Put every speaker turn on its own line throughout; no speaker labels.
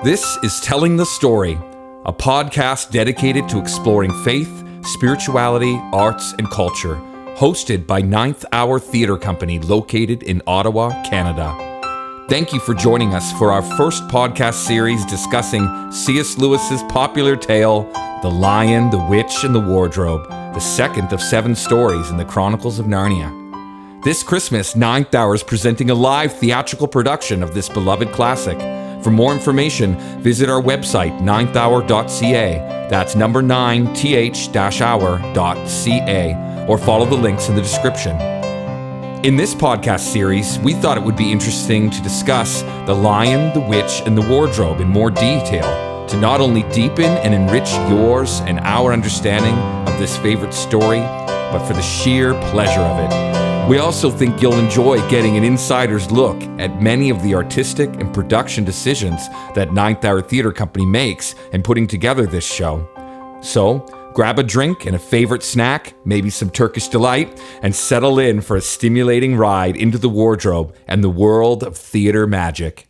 This is Telling the Story, a podcast dedicated to exploring faith, spirituality, arts, and culture, hosted by Ninth Hour Theatre Company located in Ottawa, Canada. Thank you for joining us for our first podcast series discussing C.S. Lewis's popular tale, The Lion, the Witch, and the Wardrobe, the second of 7 stories in the Chronicles of Narnia. This Christmas, Ninth Hour is presenting a live theatrical production of this beloved classic. For more information, visit our website, ninthhour.ca. That's number 9th-hour.ca, or follow the links in the description. In this podcast series, we thought it would be interesting to discuss The Lion, the Witch, and the Wardrobe in more detail, to not only deepen and enrich yours and our understanding of this favorite story, but for the sheer pleasure of it. We also think you'll enjoy getting an insider's look at many of the artistic and production decisions that Ninth Hour Theatre Company makes in putting together this show. So, grab a drink and a favorite snack, maybe some Turkish Delight, and settle in for a stimulating ride into the wardrobe and the world of theater magic.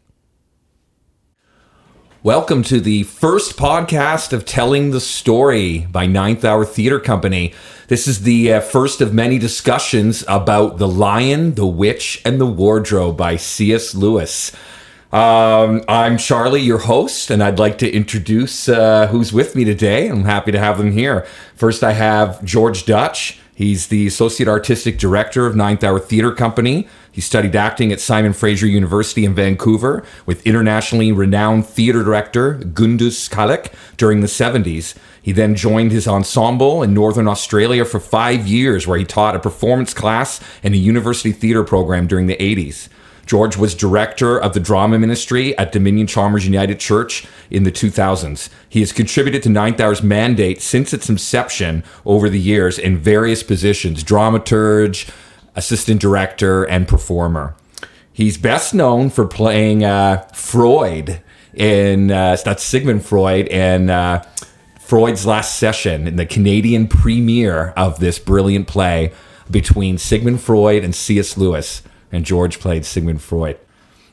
Welcome to the first podcast of Telling the Story by Ninth Hour Theatre Company. This is the first of many discussions about The Lion, the Witch, and the Wardrobe by C.S. Lewis. I'm Charlie, your host, and I'd like to introduce who's with me today. I'm happy to have them here. First, I have George Dutch. He's the Associate Artistic Director of Ninth Hour Theatre Company. He studied acting at Simon Fraser University in Vancouver with internationally renowned theatre director Gunduz Kalik during the 70s. He then joined his ensemble in Northern Australia for 5 years, where he taught a performance class and a university theatre program during the 80s. George was director of the drama ministry at Dominion Chalmers United Church in the 2000s. He has contributed to Ninth Hour's mandate since its inception over the years in various positions: dramaturge, assistant director, and performer. He's best known for playing Freud in, that's Sigmund Freud, in Freud's Last Session, in the Canadian premiere of this brilliant play between Sigmund Freud and C.S. Lewis. And George played Sigmund Freud.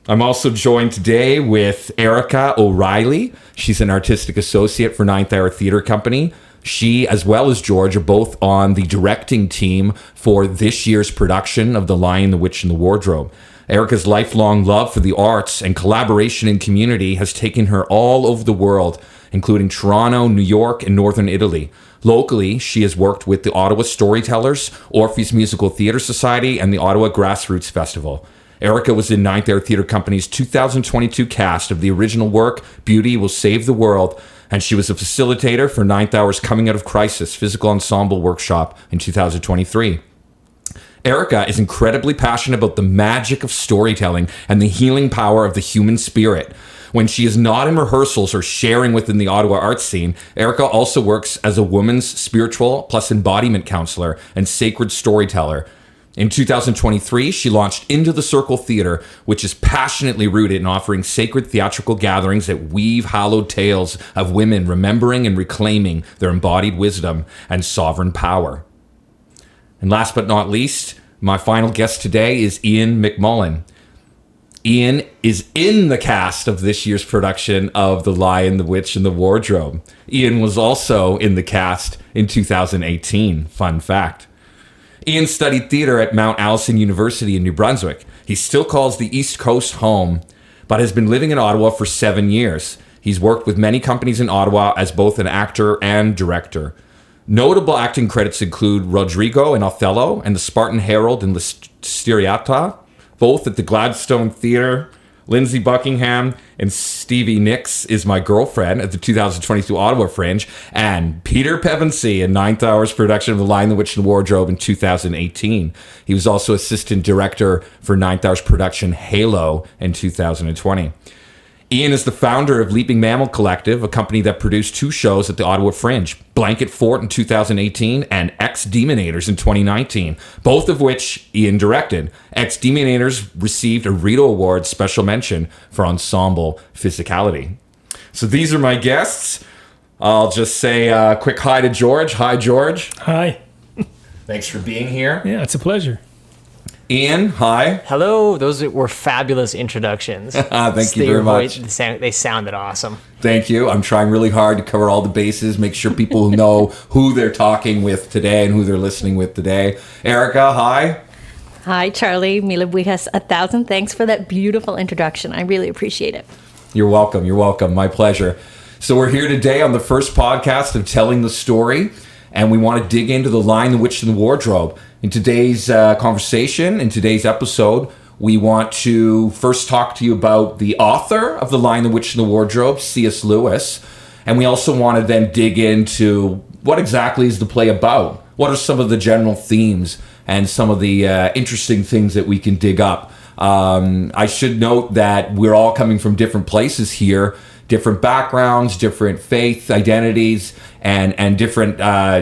I'm also joined today with Erica O'Reilly. She's an artistic associate for Ninth Hour Theatre Company. She, as well as George, are both on the directing team for this year's production of The Lion, the Witch, and the Wardrobe. Erica's lifelong love for the arts and collaboration in community has taken her all over the world, including Toronto, New York, and Northern Italy. Locally, she has worked with the Ottawa Storytellers, Orpheus Musical Theatre Society, and the Ottawa Grassroots Festival. Erica was in Ninth Hour Theatre Company's 2022 cast of the original work, Beauty Will Save the World, and she was a facilitator for Ninth Hour's Coming Out of Crisis physical ensemble workshop in 2023. Erica is incredibly passionate about the magic of storytelling and the healing power of the human spirit. When she is not in rehearsals or sharing within the Ottawa arts scene, Erica also works as a woman's spiritual plus embodiment counselor and sacred storyteller. In 2023, she launched Into the Circle Theatre, which is passionately rooted in offering sacred theatrical gatherings that weave hallowed tales of women remembering and reclaiming their embodied wisdom and sovereign power. And last but not least, my final guest today is Ian McMullen. Ian is in the cast of this year's production of The Lion, the Witch, and the Wardrobe. Ian was also in the cast in 2018. Fun fact. Ian studied theater at Mount Allison University in New Brunswick. He still calls the East Coast home, but has been living in Ottawa for 7 years. He's worked with many companies in Ottawa as both an actor and director. Notable acting credits include Rodrigo in Othello and the Spartan Herald in Lysteriata, both at the Gladstone Theatre. Lindsay Buckingham and Stevie Nicks is My Girlfriend at the 2022 Ottawa Fringe, and Peter Pevensey in Ninth Hour's production of The Lion, the Witch, and the Wardrobe in 2018. He was also assistant director for Ninth Hour's production Halo in 2020. Ian is the founder of Leaping Mammal Collective, a company that produced 2 shows at the Ottawa Fringe, Blanket Fort in 2018 and Ex-Demonators in 2019, both of which Ian directed. Ex-Demonators received a Rito Award special mention for ensemble physicality. So these are my guests. I'll just say a quick hi to George. Hi, George.
Hi.
Thanks for being here.
Yeah, it's a pleasure.
Ian, hi.
Hello. Those were fabulous introductions.
Thank you very much.
They sounded awesome.
Thank you. I'm trying really hard to cover all the bases, make sure people know who they're talking with today and who they're listening with today. Erica, hi.
Hi, Charlie. Mila Buijas, 1,000 thanks for that beautiful introduction. I really appreciate it.
You're welcome. You're welcome. My pleasure. So we're here today on the first podcast of Telling the Story, and we want to dig into The Lion, the Witch, and the Wardrobe. In today's conversation, in today's episode, we want to first talk to you about the author of The Lion, the Witch, and the Wardrobe, C.S. Lewis. And we also want to then dig into what exactly is the play about? What are some of the general themes and some of the interesting things that we can dig up? I should note that we're all coming from different places here, different backgrounds, different faith identities, and different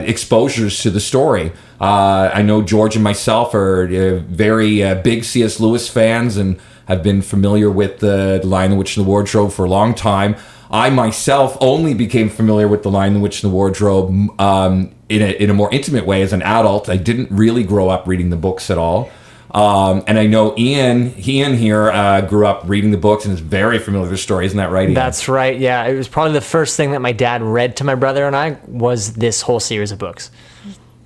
exposures to the story. I know George and myself are very big C.S. Lewis fans and have been familiar with The Lion, the Witch, and the Wardrobe for a long time. I myself only became familiar with The Lion, the Witch, and the Wardrobe in a more intimate way as an adult. I didn't really grow up reading the books at all. And I know Ian here grew up reading the books and is very familiar with the story. Isn't that right, Ian?
That's right. Yeah, it was probably the first thing that my dad read to my brother and I was this whole series of books.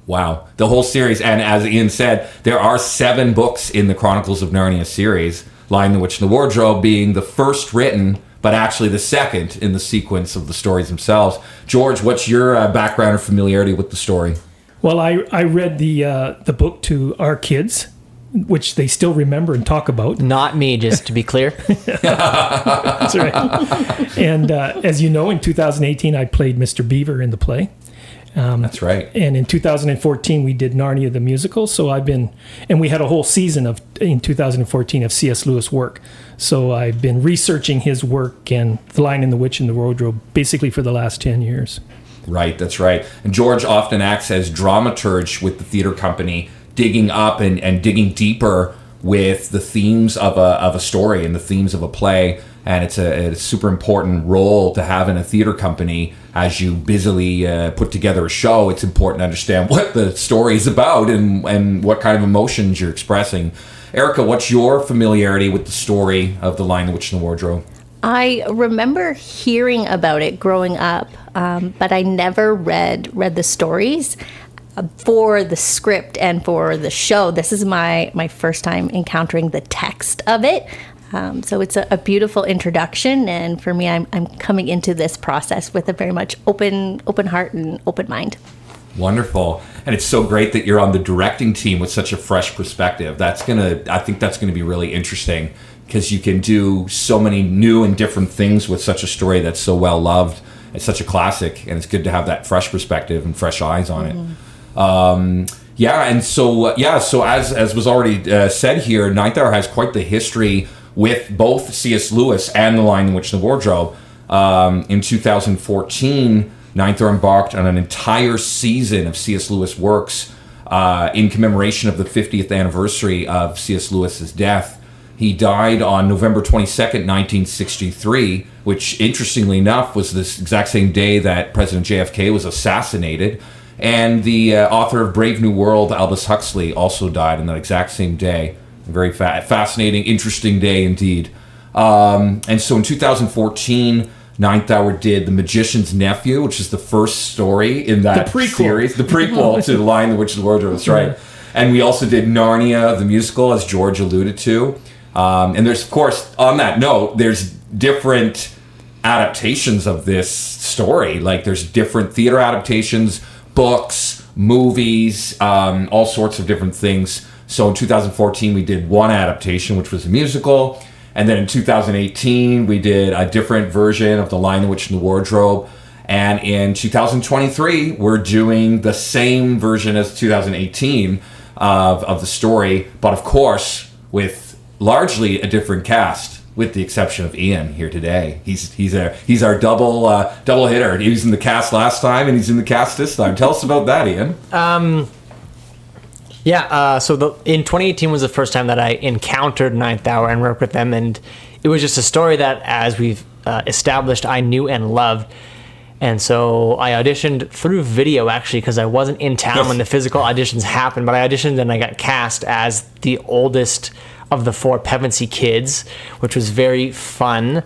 Wow. The whole series. And as Ian said, there are 7 books in the Chronicles of Narnia series, Lion, the Witch, and the Wardrobe being the first written, but actually the second in the sequence of the stories themselves. George, what's your background or familiarity with the story?
Well, I read the book to our kids, which they still remember and talk about.
Not me, just to be clear.
That's right. And as you know, in 2018, I played Mr. Beaver in the play.
That's right.
And in 2014, we did Narnia the musical. So and we had a whole season in 2014 of C.S. Lewis work. So I've been researching his work and The Lion and the Witch and the Wardrobe basically for the last 10 years.
Right, that's right. And George often acts as dramaturge with the theater company, digging up and digging deeper with the themes of a story and the themes of a play. And it's a super important role to have in a theater company as you busily put together a show. It's important to understand what the story is about and what kind of emotions you're expressing. Erica, what's your familiarity with the story of The Lion, the Witch, and the Wardrobe?
I remember hearing about it growing up, but I never read the stories. For the script and for the show, this is my first time encountering the text of it. So it's a beautiful introduction, and for me, I'm coming into this process with a very much open heart and open mind.
Wonderful. And it's so great that you're on the directing team with such a fresh perspective. I think that's gonna be really interesting because you can do so many new and different things with such a story that's so well loved. It's such a classic, and it's good to have that fresh perspective and fresh eyes on it. So as was already said here, Ninth Hour has quite the history with both C.S. Lewis and The Lion, the Witch, and the Wardrobe. In 2014, Ninth Hour embarked on an entire season of C.S. Lewis works in commemoration of the 50th anniversary of C.S. Lewis's death. He died on November 22nd, 1963, which, interestingly enough, was this exact same day that President JFK was assassinated. And the author of Brave New World, Aldous Huxley, also died on that exact same day. A very fascinating, interesting day indeed. And so in 2014, Ninth Hour did The Magician's Nephew, which is the first story in that series. The prequel to The Lion, the Witch, and the Wardrobe. That's right. And we also did Narnia, the musical, as George alluded to. And there's, of course, on that note, there's different adaptations of this story. Like there's different theater adaptations, books, movies, all sorts of different things. So in 2014, we did one adaptation, which was a musical. And then in 2018, we did a different version of The Lion, the Witch, and the Wardrobe. And in 2023, we're doing the same version as 2018 of the story, but of course, with largely a different cast, with the exception of Ian here today. He's our double hitter. He was in the cast last time, and he's in the cast this time. Tell us about that, Ian.
In 2018 was the first time that I encountered Ninth Hour and worked with them, and it was just a story that, as we've established, I knew and loved. And so I auditioned through video, actually, because I wasn't in town when the physical auditions happened, but I auditioned and I got cast as the oldest of the 4 Pevensey kids, which was very fun.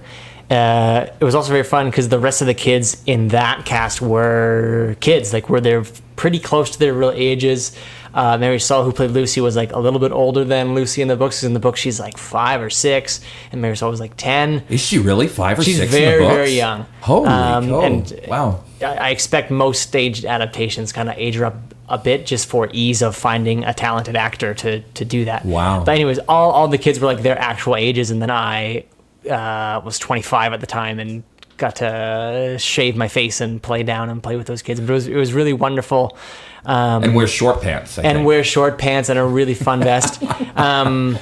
It was also very fun because the rest of the kids in that cast were kids, like they're pretty close to their real ages. Mary Saul, who played Lucy, was like a little bit older than Lucy in the books. In the book, she's like 5 or 6, and Mary Saul was like 10.
Is she really 5 or 6
She's
in the
very,
books?
very young.
Holy
and
wow.
I expect most staged adaptations kind of age her up a bit just for ease of finding a talented actor to do that.
Wow.
But anyways, all the kids were like their actual ages, and then I was 25 at the time and got to shave my face and play down and play with those kids. But it was really wonderful.
And wear short pants, I think.
Wear short pants and a really fun vest. But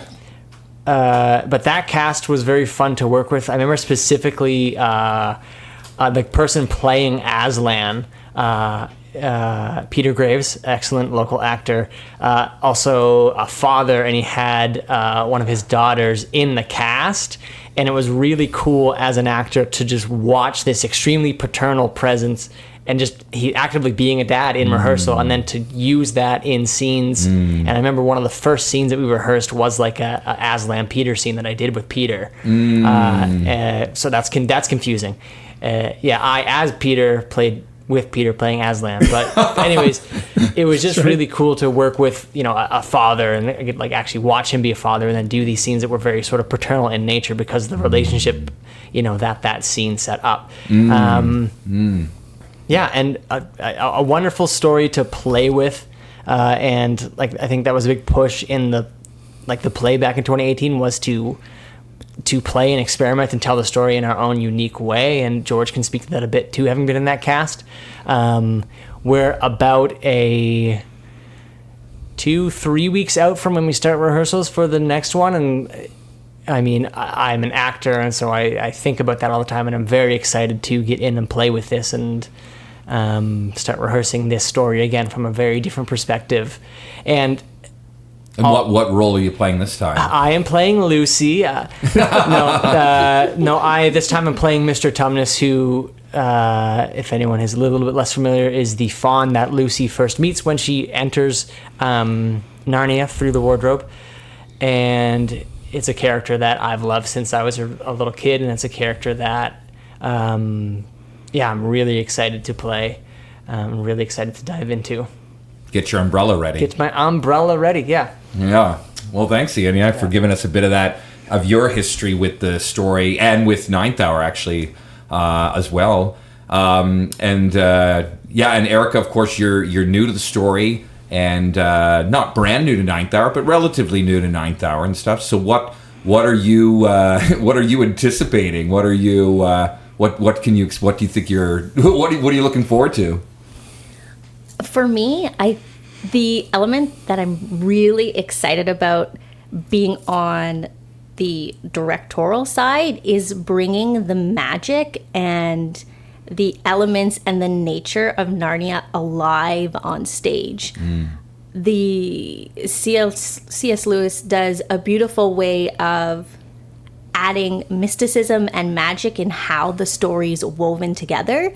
that cast was very fun to work with. I remember specifically the person playing Aslan, Peter Graves, excellent local actor, also a father, and he had one of his daughters in the cast. And it was really cool as an actor to just watch this extremely paternal presence and just he actively being a dad in rehearsal, and then to use that in scenes. And I remember one of the first scenes that we rehearsed was like a Aslan Peter scene that I did with Peter. So that's confusing. I as Peter played with Peter playing Aslan, but anyways, it was just really cool to work with a father and like actually watch him be a father, and then do these scenes that were very sort of paternal in nature because of the relationship that scene set up. Yeah, and a wonderful story to play with, and like I think that was a big push in the play back in 2018 was to play and experiment and tell the story in our own unique way. And George can speak to that a bit too, having been in that cast. We're about 2-3 weeks out from when we start rehearsals for the next one, and I mean, I'm an actor, and so I think about that all the time, and I'm very excited to get in and play with this and start rehearsing this story again from a very different perspective. And
what role are you playing this time?
I am playing Lucy. This time I'm playing Mr. Tumnus, who, if anyone is a little bit less familiar, is the faun that Lucy first meets when she enters Narnia through the wardrobe. And it's a character that I've loved since I was a little kid, and it's a character that, I'm really excited to play. I'm really excited to dive into.
Get your umbrella ready.
Get my umbrella ready, yeah.
Yeah. Well, thanks, Ian, for giving us a bit of your history with the story and with Ninth Hour, actually, as well. And Erica, of course, you're new to the story, and not brand new to Ninth Hour, but relatively new to Ninth Hour and stuff. So what are you anticipating? What are you what do you think what are you looking forward to?
For me, the element that I'm really excited about being on the directorial side is bringing the magic and the elements and the nature of Narnia alive on stage. The C.S. Lewis does a beautiful way of adding mysticism and magic in how the story's woven together.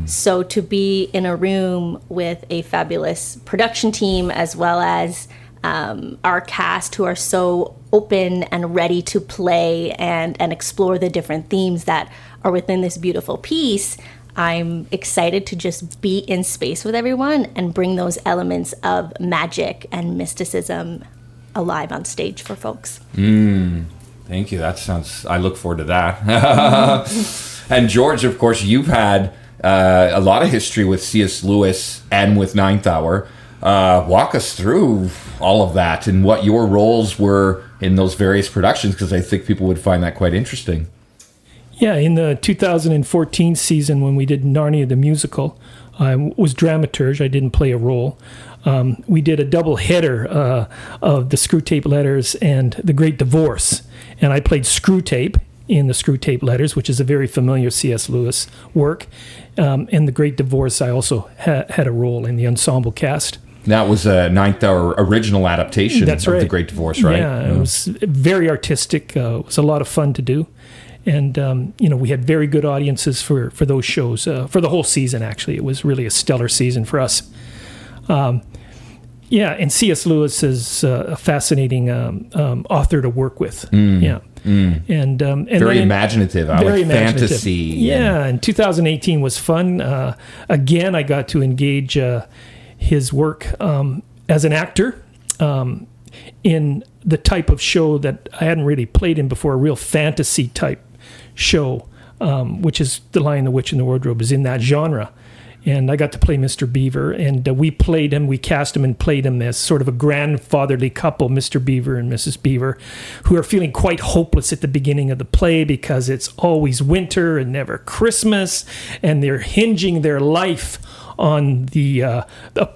So to be in a room with a fabulous production team, as well as our cast who are so open and ready to play and explore the different themes that are within this beautiful piece, I'm excited to just be in space with everyone and bring those elements of magic and mysticism alive on stage for folks.
Thank you. I look forward to that. And George, of course, you've had a lot of history with C.S. Lewis and with Ninth Hour. Walk us through all of that and what your roles were in those various productions, because I think people would find that quite interesting.
Yeah, in the 2014 season when we did Narnia the Musical, I was dramaturge. I didn't play a role. We did a double header of the Screwtape Letters and The Great Divorce. And I played Screwtape in the Screwtape Letters, which is a very familiar C.S. Lewis work. And The Great Divorce, I also had a role in the ensemble cast.
That was a Ninth Hour original adaptation
That's
of
right.
The Great Divorce, right?
Yeah, it was very artistic. It was a lot of fun to do. And we had very good audiences for those shows for the whole season. Actually, it was really a stellar season for us. And C.S. Lewis is a fascinating author to work with. And
very imaginative. I like fantasy.
Yeah, and 2018 was fun. Again, I got to engage his work as an actor in the type of show that I hadn't really played in before, a real fantasy type show, which is The Lion, the Witch, and the Wardrobe is in that genre. And I got to play Mr. Beaver, and we cast him and played him as sort of a grandfatherly couple, Mr. Beaver and Mrs. Beaver, who are feeling quite hopeless at the beginning of the play because it's always winter and never Christmas, and they're hinging their life on a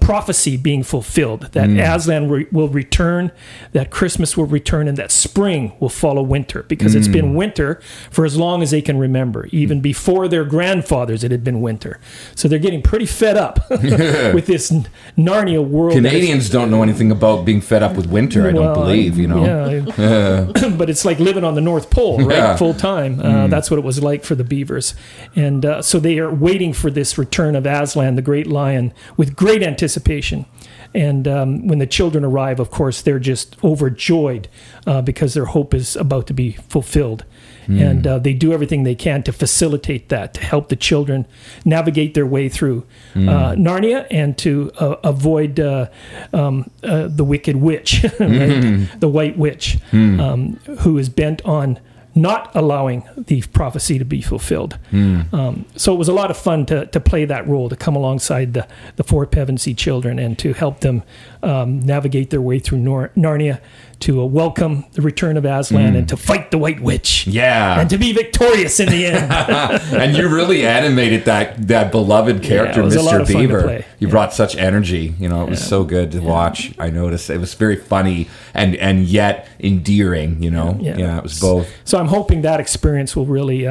prophecy being fulfilled, that Aslan will return, that Christmas will return, and that spring will follow winter, because it's been winter for as long as they can remember. Even before their grandfathers, it had been winter. So they're getting pretty fed up with this Narnia world.
Canadians don't know anything about being fed up with winter, I don't believe,
Yeah. But it's like living on the North Pole, right? Yeah. Full time. That's what it was like for the Beavers. And so they are waiting for this return of Aslan, the great lion, with great anticipation. And when the children arrive, of course, they're just overjoyed because their hope is about to be fulfilled. And they do everything they can to facilitate that, to help the children navigate their way through Narnia and to avoid the wicked witch, right? The White Witch, who is bent on not allowing the prophecy to be fulfilled. So it was a lot of fun to play that role, to come alongside the four Pevensey children and to help them navigate their way through Narnia, to welcome the return of Aslan and to fight the White Witch.
Yeah.
And to be victorious in the end.
And you really animated that beloved character, Mr. Beaver. You brought such energy. It was so good to watch. I noticed it was very funny and yet endearing, Yeah, it was both.
So I'm hoping that experience will really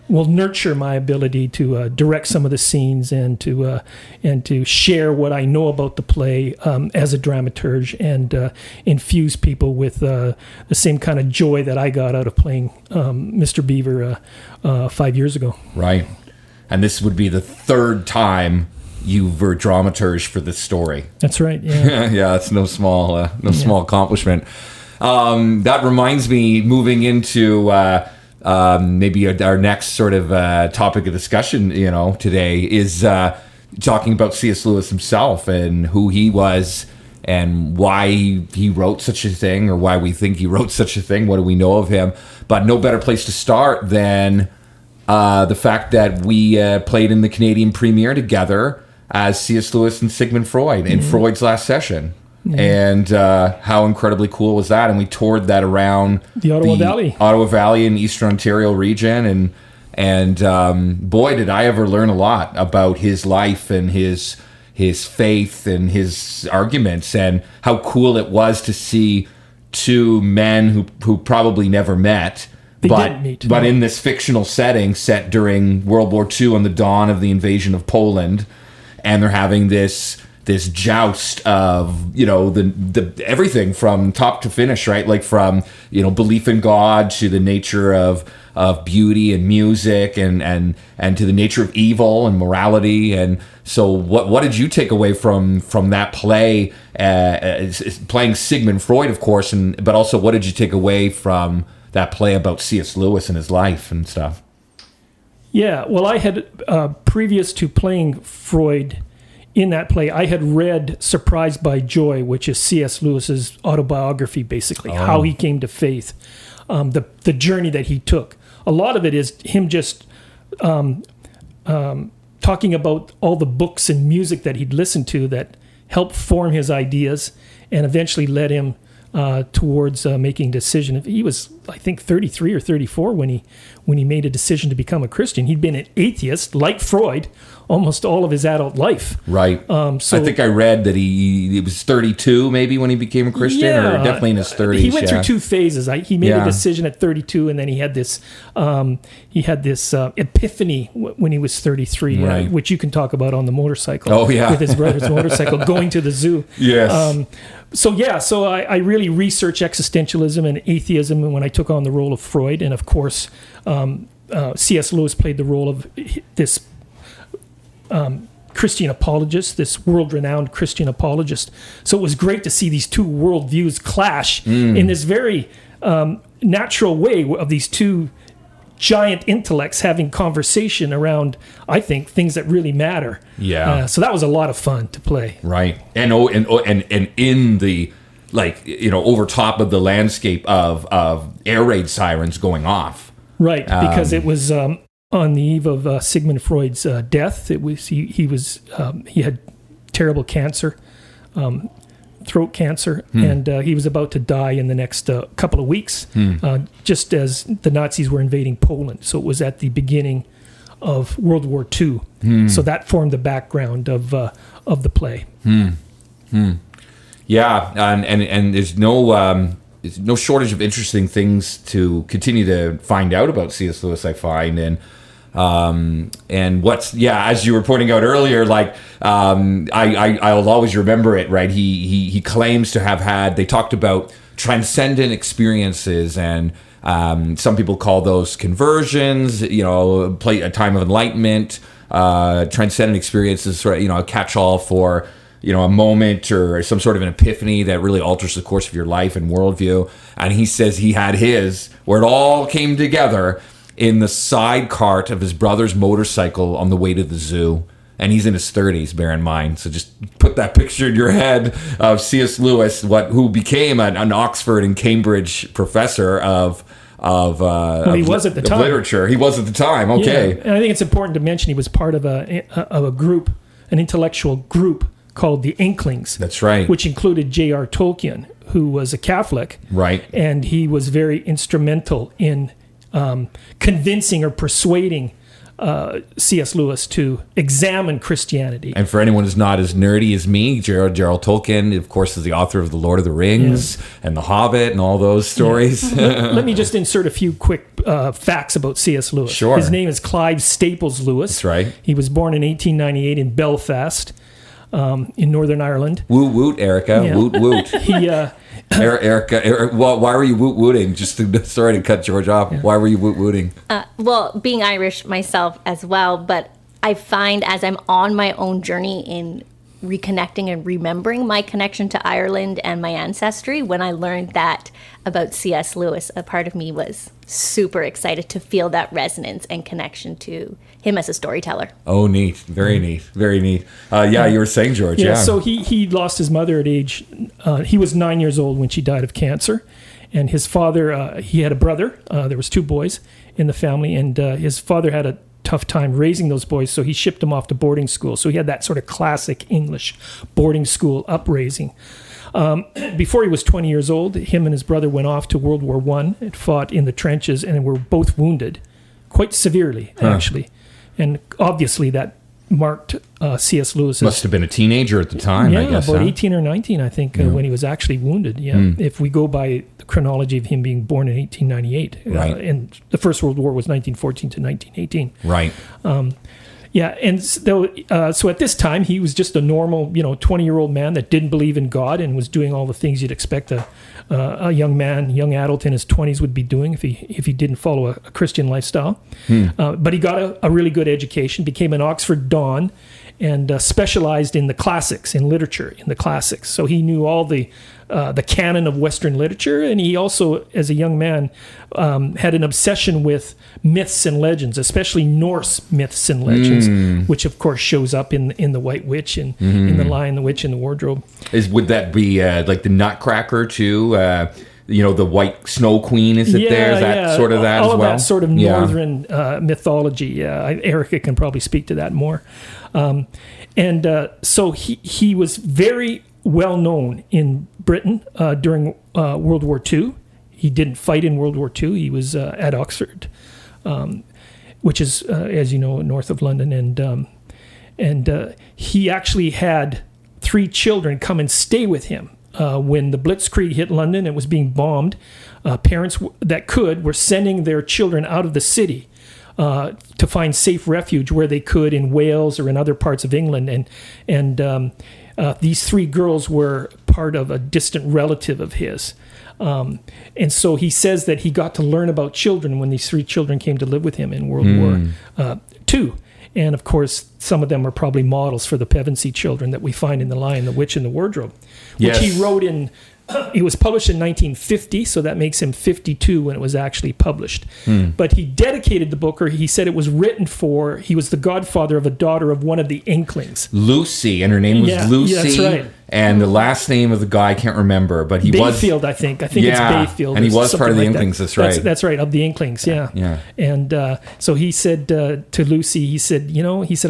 will nurture my ability to direct some of the scenes and to share what I know about the play as a dramaturge and infuse people with the same kind of joy that I got out of playing Mr. Beaver 5 years ago.
Right. And this would be the third time you were dramaturge for this story.
That's right, yeah.
Yeah, that's no small accomplishment. That reminds me, moving into maybe our next sort of topic of discussion, today is talking about C.S. Lewis himself and who he was and why he wrote such a thing, or why we think he wrote such a thing. What do we know of him? But no better place to start than the fact that we played in the Canadian premiere together as C.S. Lewis and Sigmund Freud in Freud's Last Session. And how incredibly cool was that? And we toured that around
the
Ottawa Valley in Eastern Ontario region. And boy, did I ever learn a lot about his life and his faith and his arguments, and how cool it was to see two men who probably never met, but in this fictional setting set during World War II on the dawn of the invasion of Poland, and they're having this joust of the everything from top to finish, right? Like from belief in God to the nature of beauty and music and to the nature of evil and morality. And so what did you take away from that play, playing Sigmund Freud, of course, but also what did you take away from that play about C.S. Lewis and his life and stuff?
Yeah, well, I had previous to playing Freud in that play, I had read Surprised by Joy, which is C.S. Lewis's autobiography, basically, how he came to faith, the journey that he took. A lot of it is him just talking about all the books and music that he'd listened to that helped form his ideas and eventually led him towards making a decision. He was, I think, 33 or 34 when he made a decision to become a Christian. He'd been an atheist, like Freud, almost all of his adult life.
Right.
So
I think I read that he was 32 maybe when he became a Christian, or definitely in his 30s.
He went through two phases. He made a decision at 32, and then he had this epiphany when he was 33,
right.
Which you can talk about on the motorcycle.
Oh, yeah.
With his brother's motorcycle, going to the zoo.
Yes.
So I really researched existentialism and atheism when I took on the role of Freud, and of course, C.S. Lewis played the role of this Christian apologist, this world-renowned Christian apologist. So it was great to see these two worldviews clash in this very natural way of these two giant intellects having conversation around, I think, things that really matter.
Yeah.
So that was a lot of fun to play.
Right. And in the, over top of the landscape of air raid sirens going off.
Right, because it was on the eve of Sigmund Freud's death. It was he had terrible cancer, throat cancer, and he was about to die in the next couple of weeks, just as the Nazis were invading Poland. So it was at the beginning of World War II. So that formed the background of the play.
Yeah, and there's no shortage of interesting things to continue to find out about C.S. Lewis, I find, and what's as you were pointing out earlier, I'll always remember it, right? He claims to have had. They talked about transcendent experiences, and some people call those conversions. A time of enlightenment, transcendent experiences, sort of, a catch-all for a moment or some sort of an epiphany that really alters the course of your life and worldview. And he says he had his, where it all came together in the side cart of his brother's motorcycle on the way to the zoo. And he's in his 30s, bear in mind. So just put that picture in your head of C.S. Lewis, who became an Oxford and Cambridge professor of
he was at the time.
Literature. He was at the time. Okay.
Yeah. And I think it's important to mention he was part of a group, an intellectual group called the Inklings.
That's right.
Which included J.R. Tolkien, who was a Catholic.
Right.
And he was very instrumental in convincing or persuading C.S. Lewis to examine Christianity.
And for anyone who's not as nerdy as me, Gerald Tolkien, of course, is the author of The Lord of the Rings and The Hobbit and all those stories.
Yeah. Let me just insert a few quick facts about C.S. Lewis.
Sure.
His name is Clive Staples Lewis.
That's right.
He was born in 1898 in Belfast, in Northern Ireland.
Woot woot, Erica.
Yeah.
Woot woot. Erica, why were you woot wooting? Sorry to cut George off. Yeah. Why were you woot wooting?
Well, being Irish myself as well, but I find as I'm on my own journey in reconnecting and remembering my connection to Ireland and my ancestry, when I learned that about C.S. Lewis, a part of me was super excited to feel that resonance and connection to him as a storyteller.
Oh, neat. Very neat. Very neat. You were saying, George. Yeah.
So he lost his mother at age, he was 9 years old when she died of cancer. And his father, he had a brother. There was two boys in the family. And his father had a tough time raising those boys, so he shipped them off to boarding school. So he had that sort of classic English boarding school upraising. Before he was 20 years old, him and his brother went off to World War I and fought in the trenches, and were both wounded, quite severely, actually. And obviously that marked C.S. Lewis.
Must have been a teenager at the time, I guess.
About 18 or 19, I think, when he was actually wounded. If we go by the chronology of him being born in 1898.
Right.
And the First World War was 1914 to 1918.
Right.
And so at this time, he was just a normal, 20-year-old man that didn't believe in God and was doing all the things you'd expect a young adult in his 20s would be doing if he didn't follow a Christian lifestyle. But he got a really good education, became an Oxford Don, and specialized in the classics, in literature, in the classics. So he knew all the canon of Western literature, and he also, as a young man, had an obsession with myths and legends, especially Norse myths and legends, which of course shows up in the White Witch and in the Lion, the Witch, and the Wardrobe.
Would that be like the Nutcracker too? The White Snow Queen, is it there? Is that sort of that
all
as well?
All of that sort of northern mythology. Erica can probably speak to that more. So he was very well known in Britain during World War II. He didn't fight in World War II. He was at Oxford, which is, as you know, north of London. And he actually had 3 children come and stay with him. When the Blitzkrieg hit London, it was being bombed. Parents that were sending their children out of the city to find safe refuge where they could in Wales or in other parts of England. And these 3 girls were part of a distant relative of his. And so he says that he got to learn about children when these 3 children came to live with him in World War II. And of course, some of them are probably models for the Pevensey children that we find in The Lion, the Witch, and the Wardrobe, which he wrote in. It was published in 1950, so that makes him 52 when it was actually published. But he dedicated the book, or he said it was written for, he was the godfather of a daughter of one of the Inklings.
Lucy, and her name was Lucy.
That's right.
And the last name of the guy I can't remember, but he was
Bayfield, I think. I think it's Bayfield.
And he was part of the
like
Inklings, that's right.
That's right, of the Inklings, yeah. And so he said to Lucy, he said,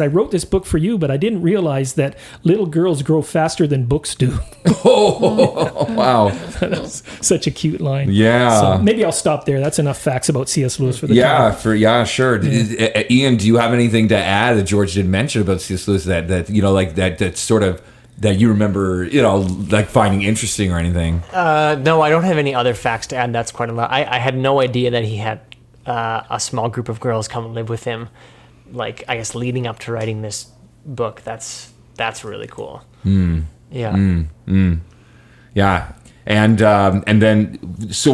I wrote this book for you, but I didn't realize that little girls grow faster than books do.
Oh, wow.
That's such a cute line.
Yeah.
So maybe I'll stop there. That's enough facts about C.S. Lewis for the time.
Sure. Yeah. Ian, do you have anything to add that George didn't mention about C.S. Lewis that sort of that you remember, like finding interesting or anything?
No, I don't have any other facts to add. That's quite a lot. I had no idea that he had a small group of girls come and live with him. Like, I guess leading up to writing this book, that's really cool. Yeah.
Yeah. And then so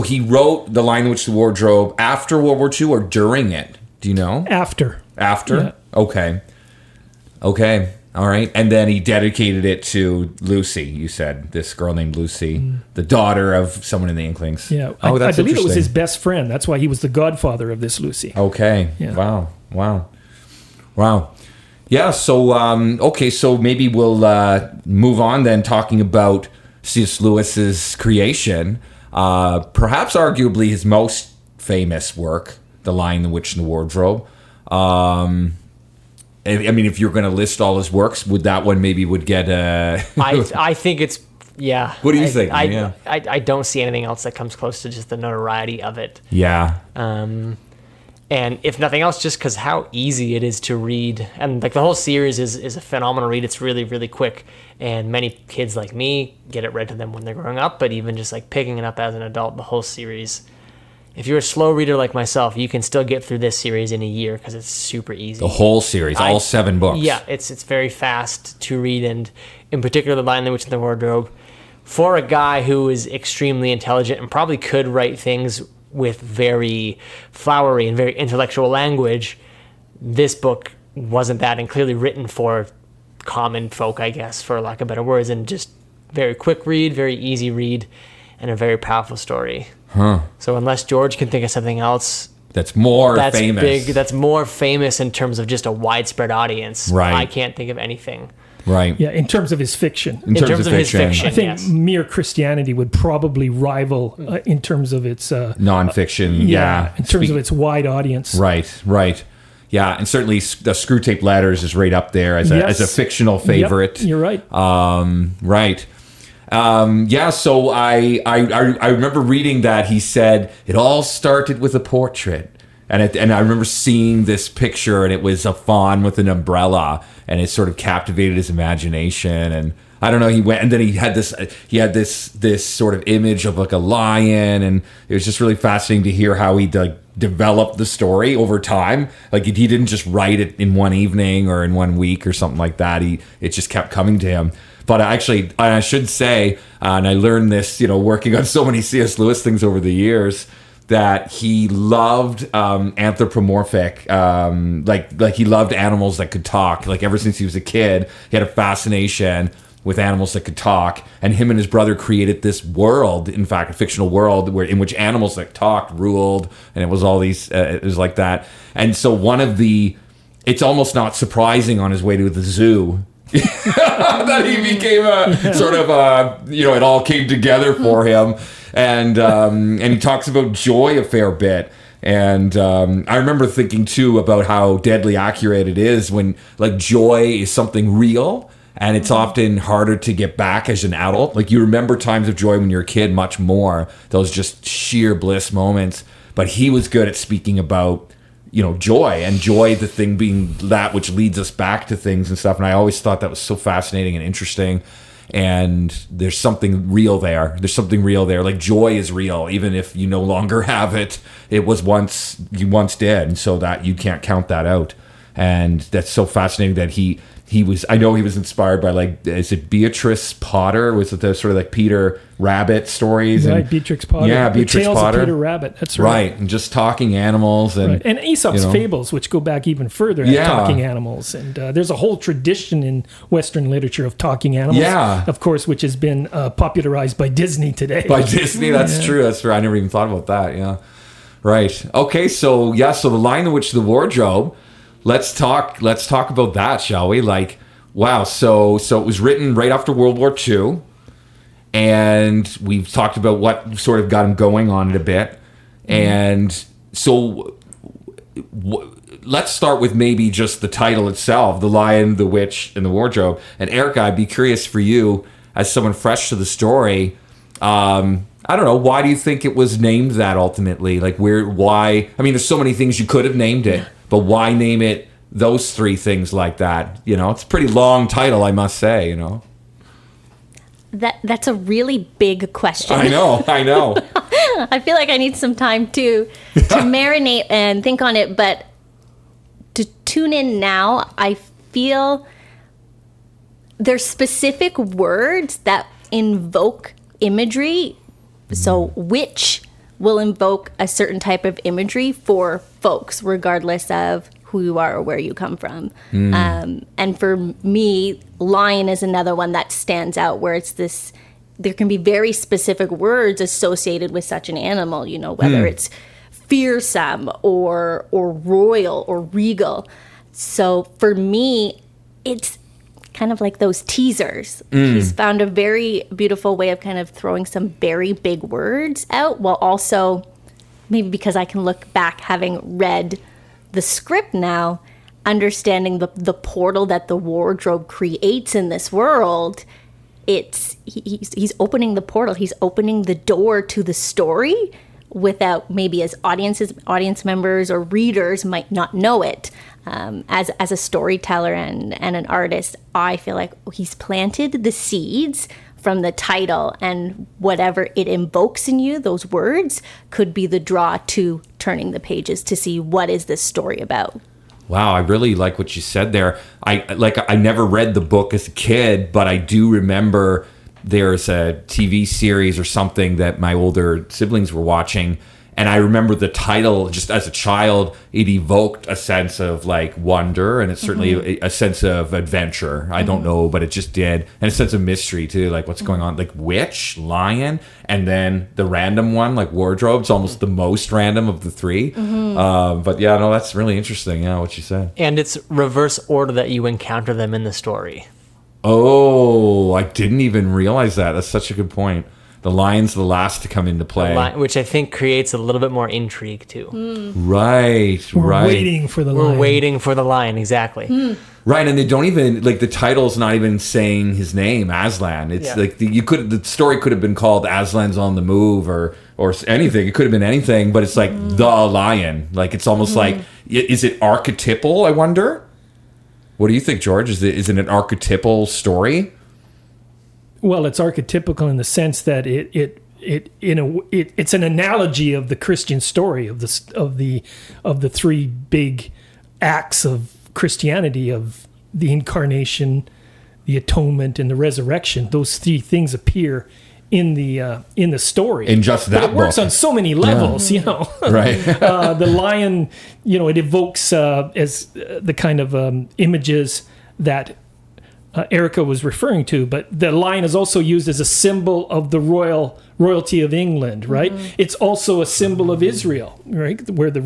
he wrote The Lion, the Witch, the Wardrobe after World War II or during it? Do you know?
After.
Yeah. Okay. All right. And then he dedicated it to Lucy, you said. This girl named Lucy, the daughter of someone in the Inklings.
Yeah.
Oh,
I
that's
believe it was his
interesting.
best friend. That's why he was the godfather of this Lucy.
Okay.
Yeah.
Wow. Yeah, so maybe we'll move on then, talking about C.S. Lewis's creation, perhaps arguably his most famous work, The Lion, the Witch, and the Wardrobe. I mean, if you're going to list all his works, that one would get
I think it's, yeah.
What do you think?
I don't see anything else that comes close to just the notoriety of it.
Yeah.
And if nothing else, just because how easy it is to read. And like the whole series is a phenomenal read. It's really, really quick. And many kids like me get it read to them when they're growing up. But even just like picking it up as an adult, the whole series. If you're a slow reader like myself, you can still get through this series in a year because it's super easy.
The whole series, all 7 books.
Yeah, it's very fast to read. And in particular, The Lion, the Witch, and the Wardrobe. For a guy who is extremely intelligent and probably could write things with very flowery and very intellectual language, this book wasn't that, and clearly written for common folk, I guess, for lack of better words, and just very quick read, very easy read, and a very powerful story. So unless George can think of something else
that's more famous.
Big, that's more famous in terms of just a widespread audience,
right.
I can't think of anything.
Right.
Yeah, in terms of his fiction.
In terms of his fiction,
I think Mere Christianity would probably rival in terms of its...
nonfiction,
in terms of its wide audience.
Right. Yeah, and certainly the Screwtape Letters is right up there as a fictional favorite.
Yep, you're right.
Right. So I remember reading that he said it all started with a portrait. And I remember seeing this picture, and it was a fawn with an umbrella, and it sort of captivated his imagination. And I don't know, he went, and then he had this sort of image of like a lion, and it was just really fascinating to hear how he developed the story over time. Like he didn't just write it in one evening or in 1 week or something like that. It just kept coming to him. But actually, I should say, and I learned this, working on so many C.S. Lewis things over the years, that he loved anthropomorphic, like he loved animals that could talk. Like ever since he was a kid, he had a fascination with animals that could talk. And him and his brother created this world, in fact, a fictional world in which animals that talked ruled, and it was all these, it was like that. And so it's almost not surprising on his way to the zoo that he became a sort of it all came together for him. And he talks about joy a fair bit. And I remember thinking, too, about how deadly accurate it is when, like, joy is something real, and it's often harder to get back as an adult. Like, you remember times of joy when you're a kid much more, those just sheer bliss moments. But he was good at speaking about, joy, and joy, the thing being that which leads us back to things and stuff. And I always thought that was so fascinating and interesting. And there's something real there. Like joy is real, even if you no longer have it. You once did, and so that you can't count that out. And that's so fascinating that he was. I know he was inspired by, like, is it Beatrice Potter? Was it the sort of like Peter Rabbit stories?
Right,
and,
Beatrix Potter.
Yeah, Beatrix
Tales
Potter.
Of Peter Rabbit. That's right.
Right, and just talking animals
and Aesop's fables, which go back even further, have talking animals. And there's a whole tradition in Western literature of talking animals.
Yeah,
of course, which has been popularized by Disney today.
By Disney, that's true. That's true. I never even thought about that. Yeah, right. Okay, so the Lion, the Witch, the Wardrobe. Let's talk about that, shall we? Like, wow. So it was written right after World War II, and we've talked about what sort of got him going on it a bit. And so let's start with maybe just the title itself, The Lion, the Witch, and the Wardrobe. And Erica, I'd be curious for you, as someone fresh to the story, I don't know, why do you think it was named that ultimately? Like, why? I mean, there's so many things you could have named it, but why name it those three things like that? It's a pretty long title, I must say,
That's a really big question.
I know.
I feel like I need some time to marinate and think on it, but to tune in now, I feel there's specific words that invoke imagery. So witch will invoke a certain type of imagery for folks, regardless of who you are or where you come from. And for me, lion is another one that stands out, where it's this, there can be very specific words associated with such an animal, whether it's fearsome or royal or regal. So for me, it's kind of like those teasers. He's found a very beautiful way of kind of throwing some very big words out, while also, maybe because I can look back having read the script now, understanding the portal that the wardrobe creates in this world. He's opening the portal. He's opening the door to the story without, maybe as audience members or readers might not know it. As a storyteller and an artist, I feel like he's planted the seeds from the title, and whatever it invokes in you, those words could be the draw to turning the pages to see what is this story about.
Wow, I really like what you said there. I never read the book as a kid, but I do remember there's a TV series or something that my older siblings were watching, and I remember the title, just as a child, it evoked a sense of like wonder, and it's certainly a sense of adventure. I don't know, but it just did. And a sense of mystery too, like what's going on, like witch, lion, and then the random one, like wardrobe. It's almost the most random of the three. But yeah, no, that's really interesting. Yeah, what you said.
And it's reverse order that you encounter them in the story.
Oh, I didn't even realize that. That's such a good point. The lion's the last to come into play.
Which I think creates a little bit more intrigue, too.
Right.
We're waiting for the lion.
We're waiting for the lion, exactly.
Right, and they don't even, like, the title's not even saying his name, Aslan. It's like, the story could have been called Aslan's on the Move or anything. It could have been anything, but it's like the lion. Like, it's almost like, is it archetypal, I wonder? What do you think, George? Is it an archetypal story?
Well, it's archetypical in the sense that it's an analogy of the Christian story of the three big acts of Christianity, of the incarnation, the atonement, and the resurrection. Those three things appear in the story.
In just that
but it works
book.
on so many levels,
Right.
The lion, it evokes as the kind of images that Erica was referring to, but the lion is also used as a symbol of the royalty of England, right? It's also a symbol of Israel, right? Where the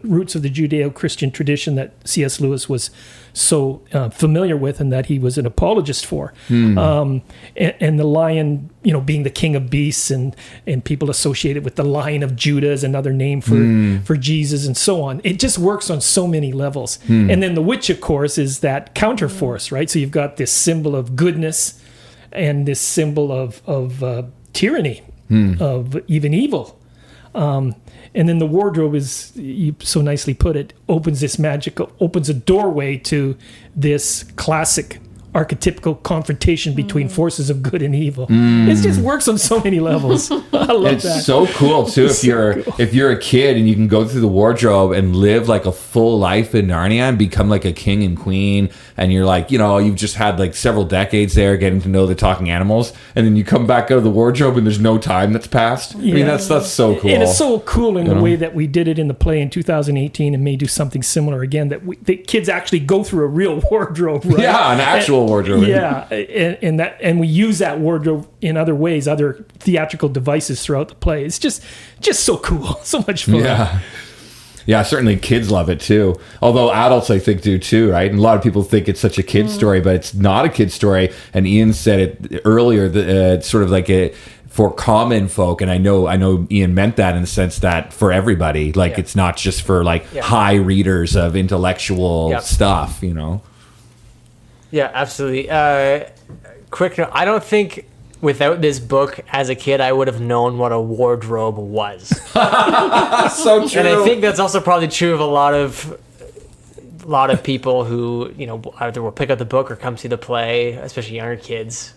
roots of the Judeo-Christian tradition that C.S. Lewis was so familiar with and that he was an apologist for. And the lion, being the king of beasts, and people associate it with the Lion of Judah as another name for Jesus, and so on. It just works on so many levels. And then the witch, of course, is that counterforce, right? So you've got this symbol of goodness and this symbol of tyranny, of even evil. And then the wardrobe is, you so nicely put it, opens a doorway to this classic archetypical confrontation between forces of good and evil. It just works on so many levels. I love that.
It's so cool too. If you're a kid and you can go through the wardrobe and live like a full life in Narnia and become like a king and queen, and you're like, you've just had like several decades there getting to know the talking animals, and then you come back out of the wardrobe and there's no time that's passed.
Yeah.
I mean, that's so cool.
And it's so cool in the way that we did it in the play in 2018, and may do something similar again, that the kids actually go through a real wardrobe, right?
Yeah, an actual wardrobe.
Yeah, and we use that wardrobe in other ways, other theatrical devices throughout the play. It's just so cool, so much fun.
Yeah, certainly kids love it too. Although adults, I think, do too, right? And a lot of people think it's such a kid's story, but it's not a kid's story. And Ian said it earlier, that it's sort of like for common folk, and I know Ian meant that in the sense that for everybody, like it's not just for high readers of intellectual stuff,
Yeah, absolutely. Quick note, I don't think without this book as a kid I would have known what a wardrobe was.
So true.
And I think that's also probably true of a lot of people who, either will pick up the book or come see the play, especially younger kids.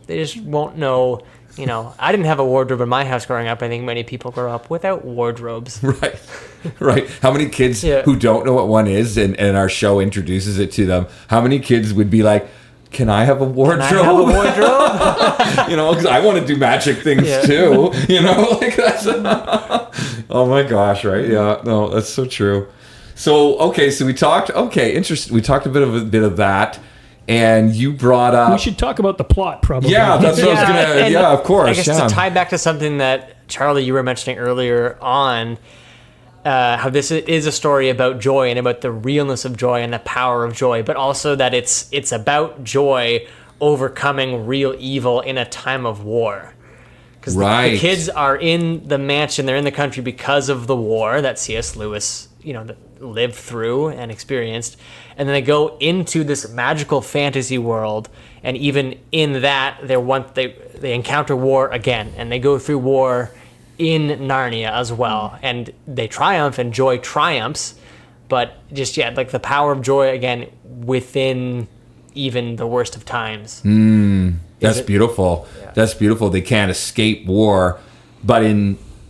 They just won't know. I didn't have a wardrobe in my house growing up. I think many people grow up without wardrobes.
Right. How many kids who don't know what one is, and our show introduces it to them, how many kids would be like, can I have a wardrobe?
Can I have a wardrobe?
Because I want to do magic things too. That's oh my gosh, right? Yeah, no, that's so true. So we talked. Interesting. We talked a bit of that. And you brought up...
We should talk about the plot, probably.
Yeah, that's what I was going to... Yeah, of course.
I guess to tie back to something that, Charlie, you were mentioning earlier on, how this is a story about joy and about the realness of joy and the power of joy, but also that it's about joy overcoming real evil in a time of war. Because the kids are in the mansion, they're in the country because of the war that C.S. Lewis, lived through and experienced, and then they go into this magical fantasy world, and even in that they encounter war again, and they go through war in Narnia as well, and they triumph, and joy triumphs, but just the power of joy again within even the worst of times.
That's beautiful. Yeah. That's beautiful. They can't escape war, but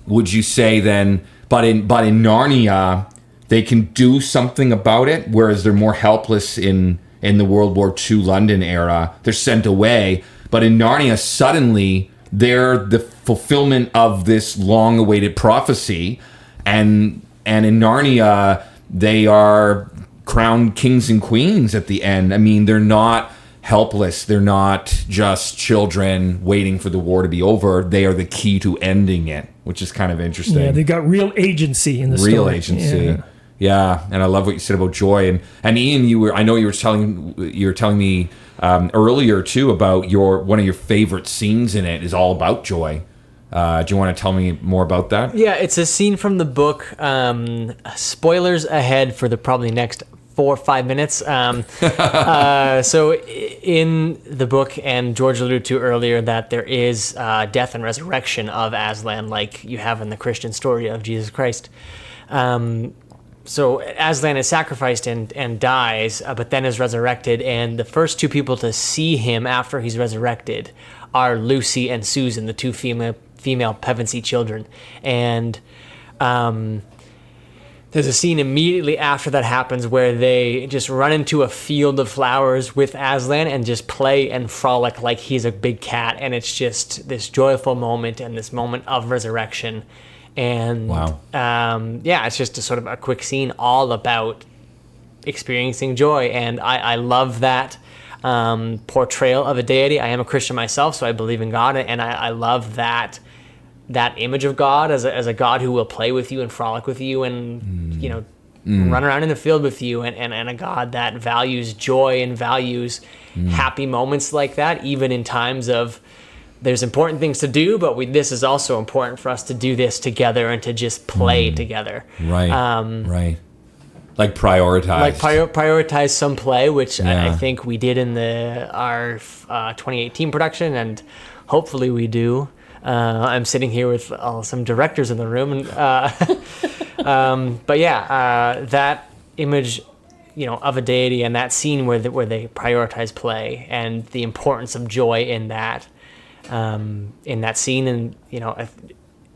would you say then? But in Narnia, they can do something about it, whereas they're more helpless in the World War II London era. They're sent away. But in Narnia, suddenly, they're the fulfillment of this long-awaited prophecy. And in Narnia, they are crowned kings and queens at the end. I mean, they're not helpless. They're not just children waiting for the war to be over. They are the key to ending it, which is kind of interesting.
Yeah, they got real agency in the story.
Real agency. Yeah, and I love what you said about joy. And Ian, I know you were telling me earlier too about one of your favorite scenes in it is all about joy. Do you want to tell me more about that?
Yeah, it's a scene from the book. Spoilers ahead for the probably next 4 or 5 minutes. So in the book, and George alluded to earlier, that there is death and resurrection of Aslan, like you have in the Christian story of Jesus Christ. So Aslan is sacrificed and dies, but then is resurrected, and the first two people to see him after he's resurrected are Lucy and Susan, the two female Pevensey children. And there's a scene immediately after that happens where they just run into a field of flowers with Aslan and just play and frolic like he's a big cat, and it's just this joyful moment and this moment of resurrection. And
wow.
It's just a sort of a quick scene all about experiencing joy, and I love that portrayal of a deity. I am a Christian myself, so I believe in God, and I love that image of God as a God who will play with you and frolic with you and run around in the field with you, and a God that values joy and values happy moments like that, even in times of there's important things to do, but this is also important for us to do this together and to just play together.
Right. Right. Like prioritize.
Prioritize some play, which I think we did in our 2018 production, and hopefully we do I'm sitting here with some directors in the room, and but yeah, that image, of a deity, and that scene where they prioritize play and the importance of joy in that scene, and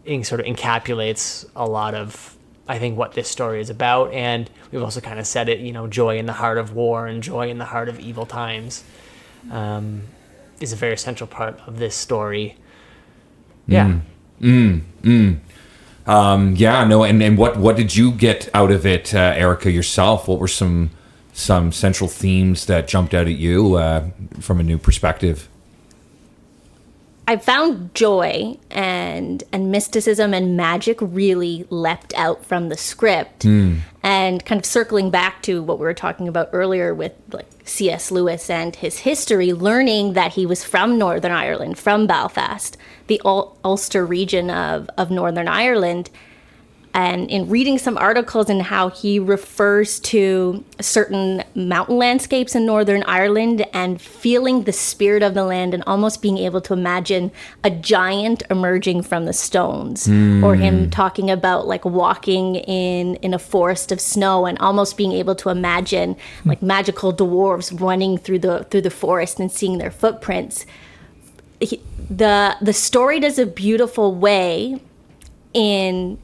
it sort of encapsulates a lot of, I think, what this story is about. And we've also kind of said it, joy in the heart of war and joy in the heart of evil times is a very central part of this story. Yeah.
And what did you get out of it, Erica, yourself? What were some central themes that jumped out at you from a new perspective?
I found joy and mysticism and magic really leapt out from the script. And kind of circling back to what we were talking about earlier with like C.S. Lewis and his history, learning that he was from Northern Ireland, from Belfast, the Ulster region of Northern Ireland. And in reading some articles and how he refers to certain mountain landscapes in Northern Ireland and feeling the spirit of the land and almost being able to imagine a giant emerging from the stones, or him talking about like walking in a forest of snow and almost being able to imagine like magical dwarves running through the forest and seeing their footprints. The story does a beautiful way in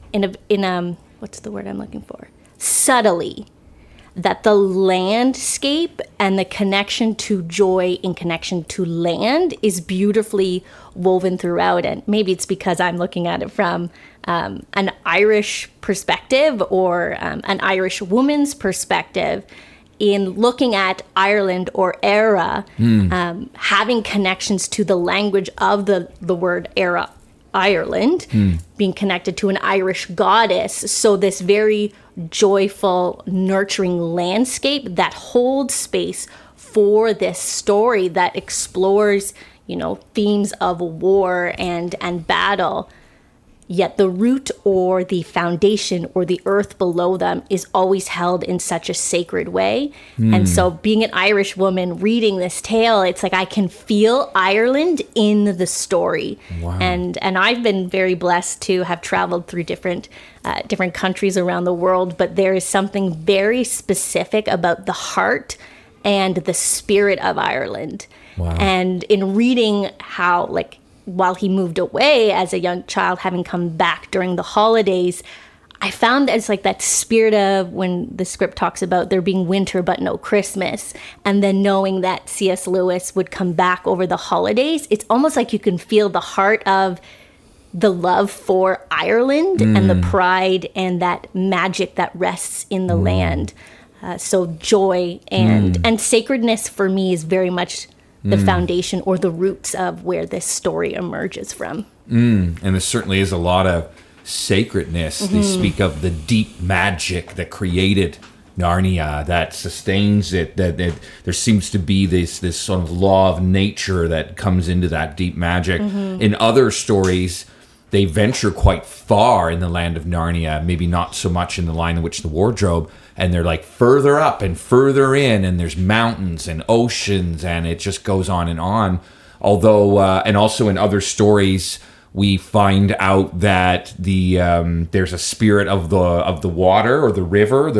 what's the word I'm looking for? Subtly, that the landscape and the connection to joy in connection to land is beautifully woven throughout. And maybe it's because I'm looking at it from an Irish perspective, or an Irish woman's perspective, in looking at Ireland or era, having connections to the language of the word era, Ireland, being connected to an Irish goddess. So this very joyful, nurturing landscape that holds space for this story that explores, themes of war and battle. Yet the root or the foundation or the earth below them is always held in such a sacred way. And so being an Irish woman reading this tale, it's like I can feel Ireland in the story.
Wow.
And I've been very blessed to have traveled through different countries around the world, but there is something very specific about the heart and the spirit of Ireland.
Wow.
And in reading how, while he moved away as a young child, having come back during the holidays, I found it's like that spirit of when the script talks about there being winter but no Christmas, and then knowing that C.S. Lewis would come back over the holidays, it's almost like you can feel the heart of the love for Ireland and the pride and that magic that rests in the land. So joy and sacredness for me is very much the foundation or the roots of where this story emerges from.
And there certainly is a lot of sacredness. They speak of the deep magic that created Narnia, that sustains it, that there seems to be this sort of law of nature that comes into that deep magic. In other stories, they venture quite far in the land of Narnia, maybe not so much in the Lion, the Witch, and the Wardrobe, and they're like further up and further in, and there's mountains and oceans, and it just goes on and on. Although, and also in other stories, we find out that there's a spirit of the water or the river.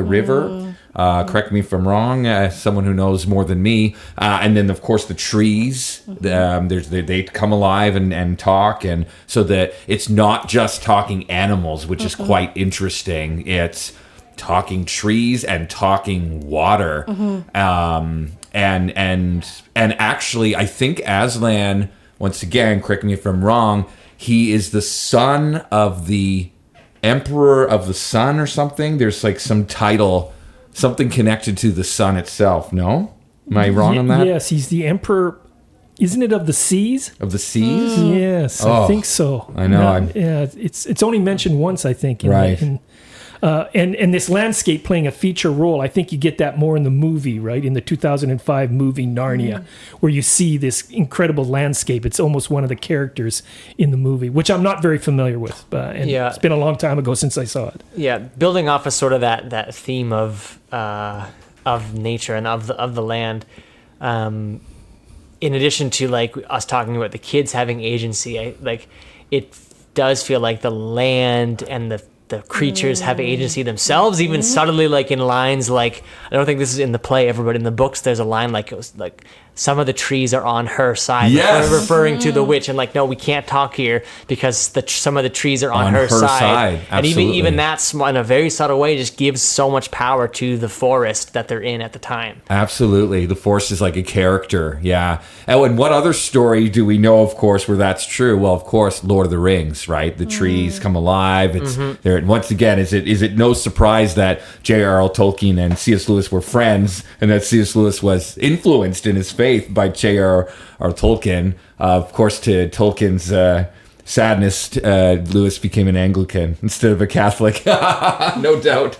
Correct me if I'm wrong. Someone who knows more than me. And then, of course, the trees. They come alive and talk, and so that it's not just talking animals, which is quite interesting. It's talking trees and talking water. And actually, I think Aslan, once again, correct me if I'm wrong, he is the son of the Emperor of the Sun or something. There's like some title, something connected to the sun itself. No? Am I wrong on that?
Yes, he's the Emperor. Isn't it of the seas?
Of the seas?
Yes, I think so.
I know.
It's only mentioned once, I think.
Right.
And this landscape playing a feature role, I think you get that more in the movie, right? In the 2005 movie Narnia, where you see this incredible landscape. It's almost one of the characters in the movie, which I'm not very familiar with. It's been a long time ago since I saw it.
Yeah, building off of sort of that theme of nature and of the land. In addition to like us talking about the kids having agency, it does feel like the land and the creatures have agency themselves, even subtly, like in lines like, I don't think this is in the play ever, but in the books there's a line like, it was like, some of the trees are on her side,
Yes.
referring to the witch, and like, no, we can't talk here because some of the trees are on her side. And even that's in a very subtle way just gives so much power to the forest that they're in at the time.
Absolutely. The forest is like a character. Yeah. Oh, and what other story do we know, of course, where that's true? Well, of course, Lord of the Rings, right? The trees come alive. It's there. Once again, is it no surprise that J.R.R. Tolkien and C.S. Lewis were friends, and that C.S. Lewis was influenced in his faith by J.R.R. Tolkien? Of course, to Tolkien's sadness, Lewis became an Anglican instead of a Catholic. No doubt.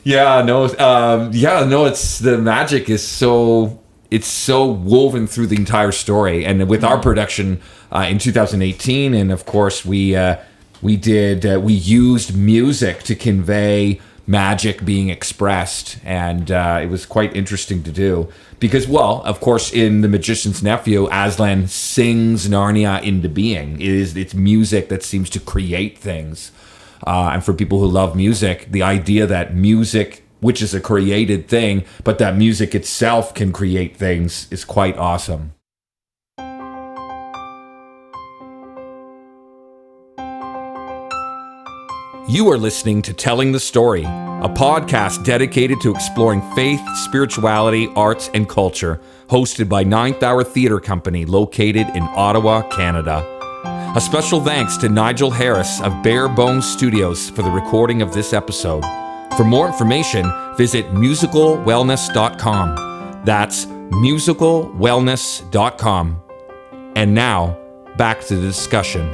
It's the magic is so woven through the entire story. And with our production in 2018, and of course we used music to convey magic being expressed, and it was quite interesting to do because, well, of course, in The Magician's Nephew, Aslan sings Narnia into being. It's music that seems to create things, and for people who love music, the idea that music, which is a created thing, but that music itself can create things, is quite awesome. You are listening to Telling the Story, a podcast dedicated to exploring faith, spirituality, arts, and culture, hosted by Ninth Hour Theatre Company, located in Ottawa, Canada. A special thanks to Nigel Harris of Bare Bones Studios for the recording of this episode. For more information, visit musicalwellness.com. That's musicalwellness.com. And now, back to the discussion.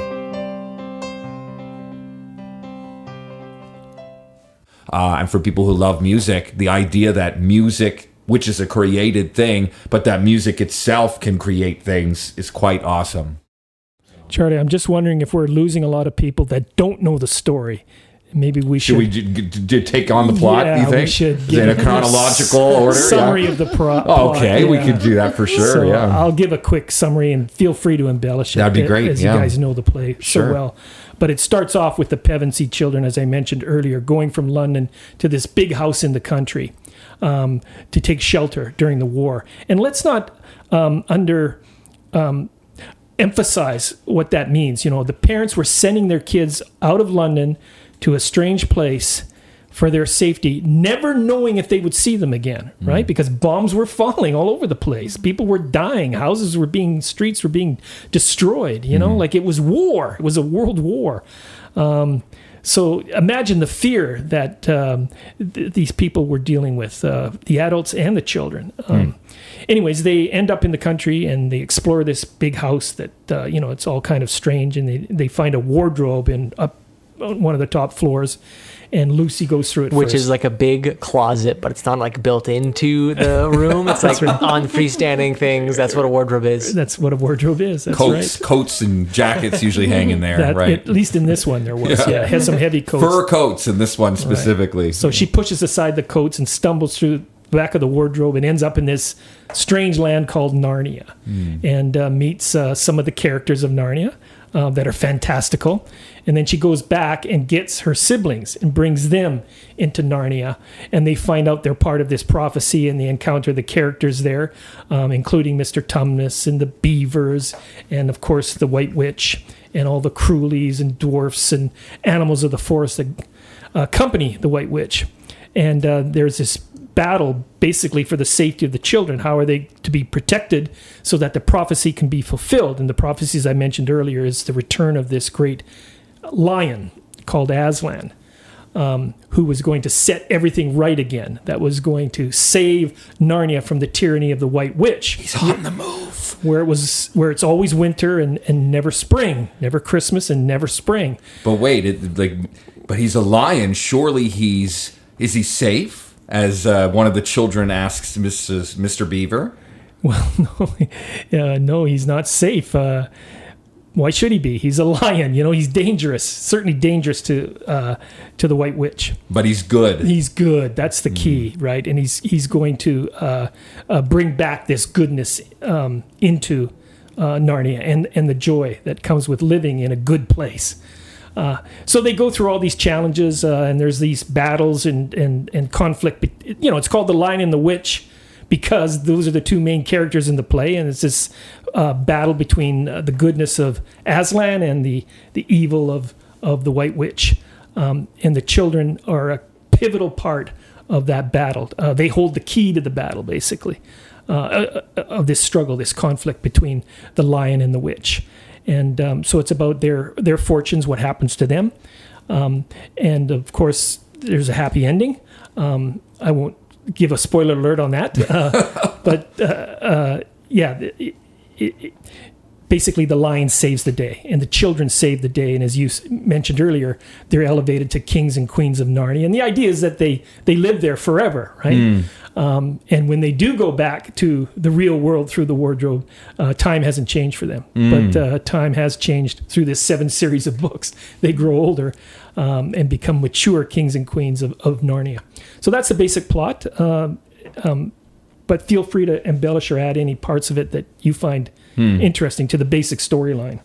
And for people who love music, the idea that music, which is a created thing, but that music itself can create things, is quite awesome.
Charlie, I'm just wondering if we're losing a lot of people that don't know the story. Maybe we should...
Should we take on the plot, do you think?
We should.
Is it in a chronological order?
Summary of the plot.
Okay, we could do that for sure,
so
yeah.
I'll give a quick summary and feel free to embellish it.
That'd be great,
as you guys know the play so well. But it starts off with the Pevensey children, as I mentioned earlier, going from London to this big house in the country to take shelter during the war. And let's not emphasize what that means. You know, the parents were sending their kids out of London to a strange place for their safety, never knowing if they would see them again, right? Because bombs were falling all over the place. People were dying. Streets were being destroyed, you know? Like it was war. It was a world war. So imagine the fear that these people were dealing with, the adults and the children. Anyways, they end up in the country and they explore this big house that, it's all kind of strange. And they find a wardrobe up on one of the top floors, and Lucy goes through it
Which
first.
is like a big closet, but it's not like built into the room. It's like on freestanding things. That's what a wardrobe is.
That's what a wardrobe is. That's
Coats and jackets usually hang in there, right?
At least in this one there was. Yeah, it has some heavy coats.
Fur coats in this one specifically.
Right. So she pushes aside the coats and stumbles through the back of the wardrobe and ends up in this strange land called Narnia, and meets some of the characters of Narnia that are fantastical. And then she goes back and gets her siblings and brings them into Narnia. And they find out they're part of this prophecy, and they encounter the characters there, including Mr. Tumnus and the beavers, and of course the White Witch, and all the Cruellies and dwarfs and animals of the forest that accompany the White Witch. And there's this battle basically for the safety of the children. How are they to be protected so that the prophecy can be fulfilled? And the prophecies I mentioned earlier is the return of this great lion called Aslan, who was going to set everything right again, that was going to save Narnia from the tyranny of the White Witch.
He's on the move.
Where it's always winter and never spring, never Christmas and never spring.
But wait, but he's a lion. Surely is he safe? As one of the children asks Mr. Beaver.
Well, no, he's not safe. Why should he be? He's a lion. He's dangerous. Certainly dangerous to the White Witch.
But he's good.
He's good. That's the key, right? And he's going to bring back this goodness into Narnia and the joy that comes with living in a good place. So they go through all these challenges, and there's these battles and conflict. It's called The Lion and the Witch because those are the two main characters in the play, and it's this battle between the goodness of Aslan and the evil of the White Witch. And the children are a pivotal part of that battle. They hold the key to the battle, basically, of this struggle, this conflict between the lion and the witch. And so it's about their fortunes, what happens to them. And of course, there's a happy ending. I won't give a spoiler alert on that. Basically the lion saves the day and the children save the day. And as you mentioned earlier, they're elevated to kings and queens of Narnia. And the idea is that they live there forever, right? And when they do go back to the real world through the wardrobe, time hasn't changed for them. But time has changed through this 7 series of books. They grow older and become mature kings and queens of Narnia. So that's the basic plot. But feel free to embellish or add any parts of it that you find interesting to the basic storyline.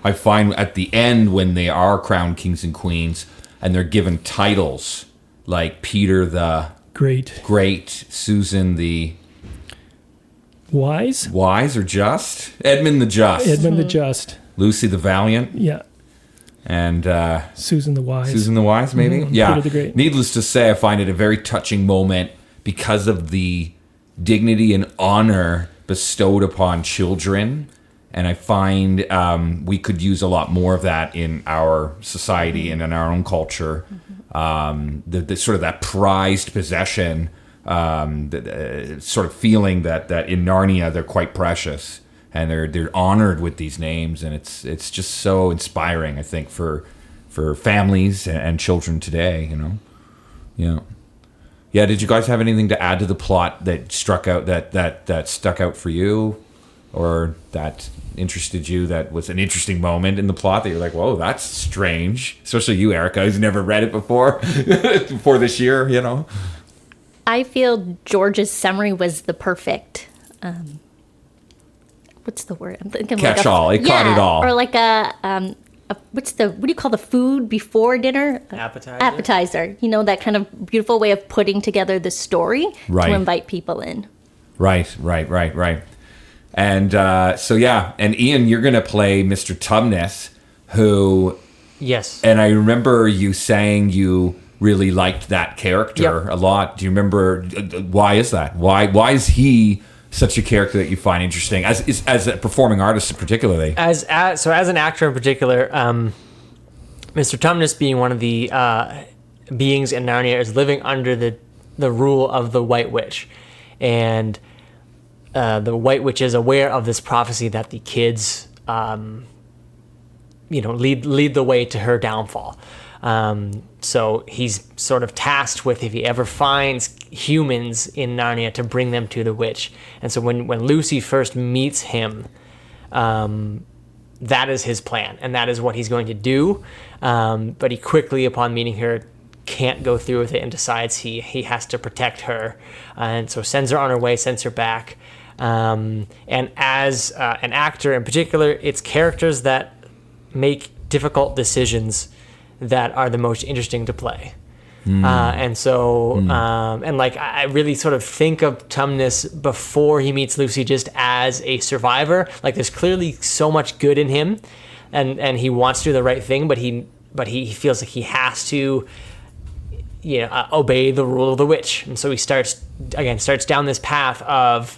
I find at the end when they are crowned kings and queens and they're given titles like Peter the Great, Susan the
Wise
or Just, Edmund the Just, Lucy the Valiant, and
Susan the Wise,
maybe,
Peter the Great.
Needless to say, I find it a very touching moment because of the dignity and honor bestowed upon children. And I find we could use a lot more of that in our society and in our own culture. The sort of that prized possession, sort of feeling that in Narnia they're quite precious and they're honored with these names, and it's just so inspiring, I think, for families and children today. Yeah. Did you guys have anything to add to the plot that stuck out for you, or that interested you? That was an interesting moment in the plot that you're like, "Whoa, that's strange." Especially you, Erica, who's never read it before this year.
I feel George's summary was the perfect. What's the word? I'm thinking
catch all. It caught it all.
Or like what do you call the food before dinner? Appetizer. That kind of beautiful way of putting together the story to invite people in. Right.
And and Ian, you're going to play Mr. Tumnus, who...
Yes.
And I remember you saying you really liked that character a lot. Do you remember, why is that? Why is he such a character that you find interesting, as a performing artist particularly? As
an actor in particular, Mr. Tumnus, being one of the beings in Narnia, is living under the rule of the White Witch. And... the White Witch is aware of this prophecy that the kids, lead the way to her downfall. So he's sort of tasked with, if he ever finds humans in Narnia, to bring them to the witch. And so when Lucy first meets him, that is his plan, and that is what he's going to do. But he quickly, upon meeting her, can't go through with it and decides he has to protect her. And so sends her on her way, sends her back. And as an actor in particular, it's characters that make difficult decisions that are the most interesting to play. And I really sort of think of Tumnus before he meets Lucy just as a survivor. Like, there's clearly so much good in him, and he wants to do the right thing, but he feels like he has to obey the rule of the witch. And so he starts down this path of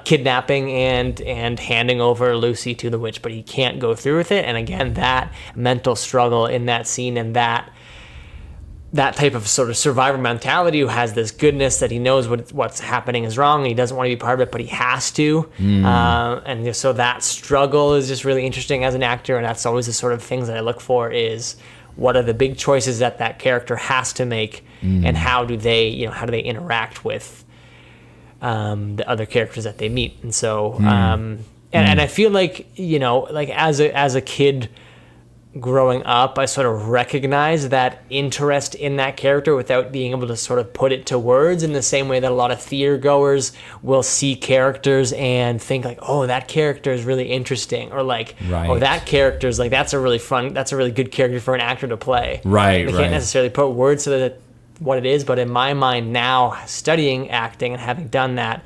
kidnapping and handing over Lucy to the witch, but he can't go through with it. And again, that mental struggle in that scene, and that type of sort of survivor mentality, who has this goodness that he knows what's happening is wrong, and he doesn't want to be part of it, but he has to. And so that struggle is just really interesting as an actor, and that's always the sort of things that I look for, is what are the big choices that character has to make, and how do they interact with the other characters that they meet. And so and I feel like as a kid growing up, I sort of recognized that interest in that character without being able to sort of put it to words, in the same way that a lot of theater goers will see characters and think like, oh, that character is really interesting, or like,
Right.
oh, that character is like, that's a really good character for an actor to play.
Right,
They
right.
can't necessarily put words to what it is, but in my mind now, studying acting and having done that,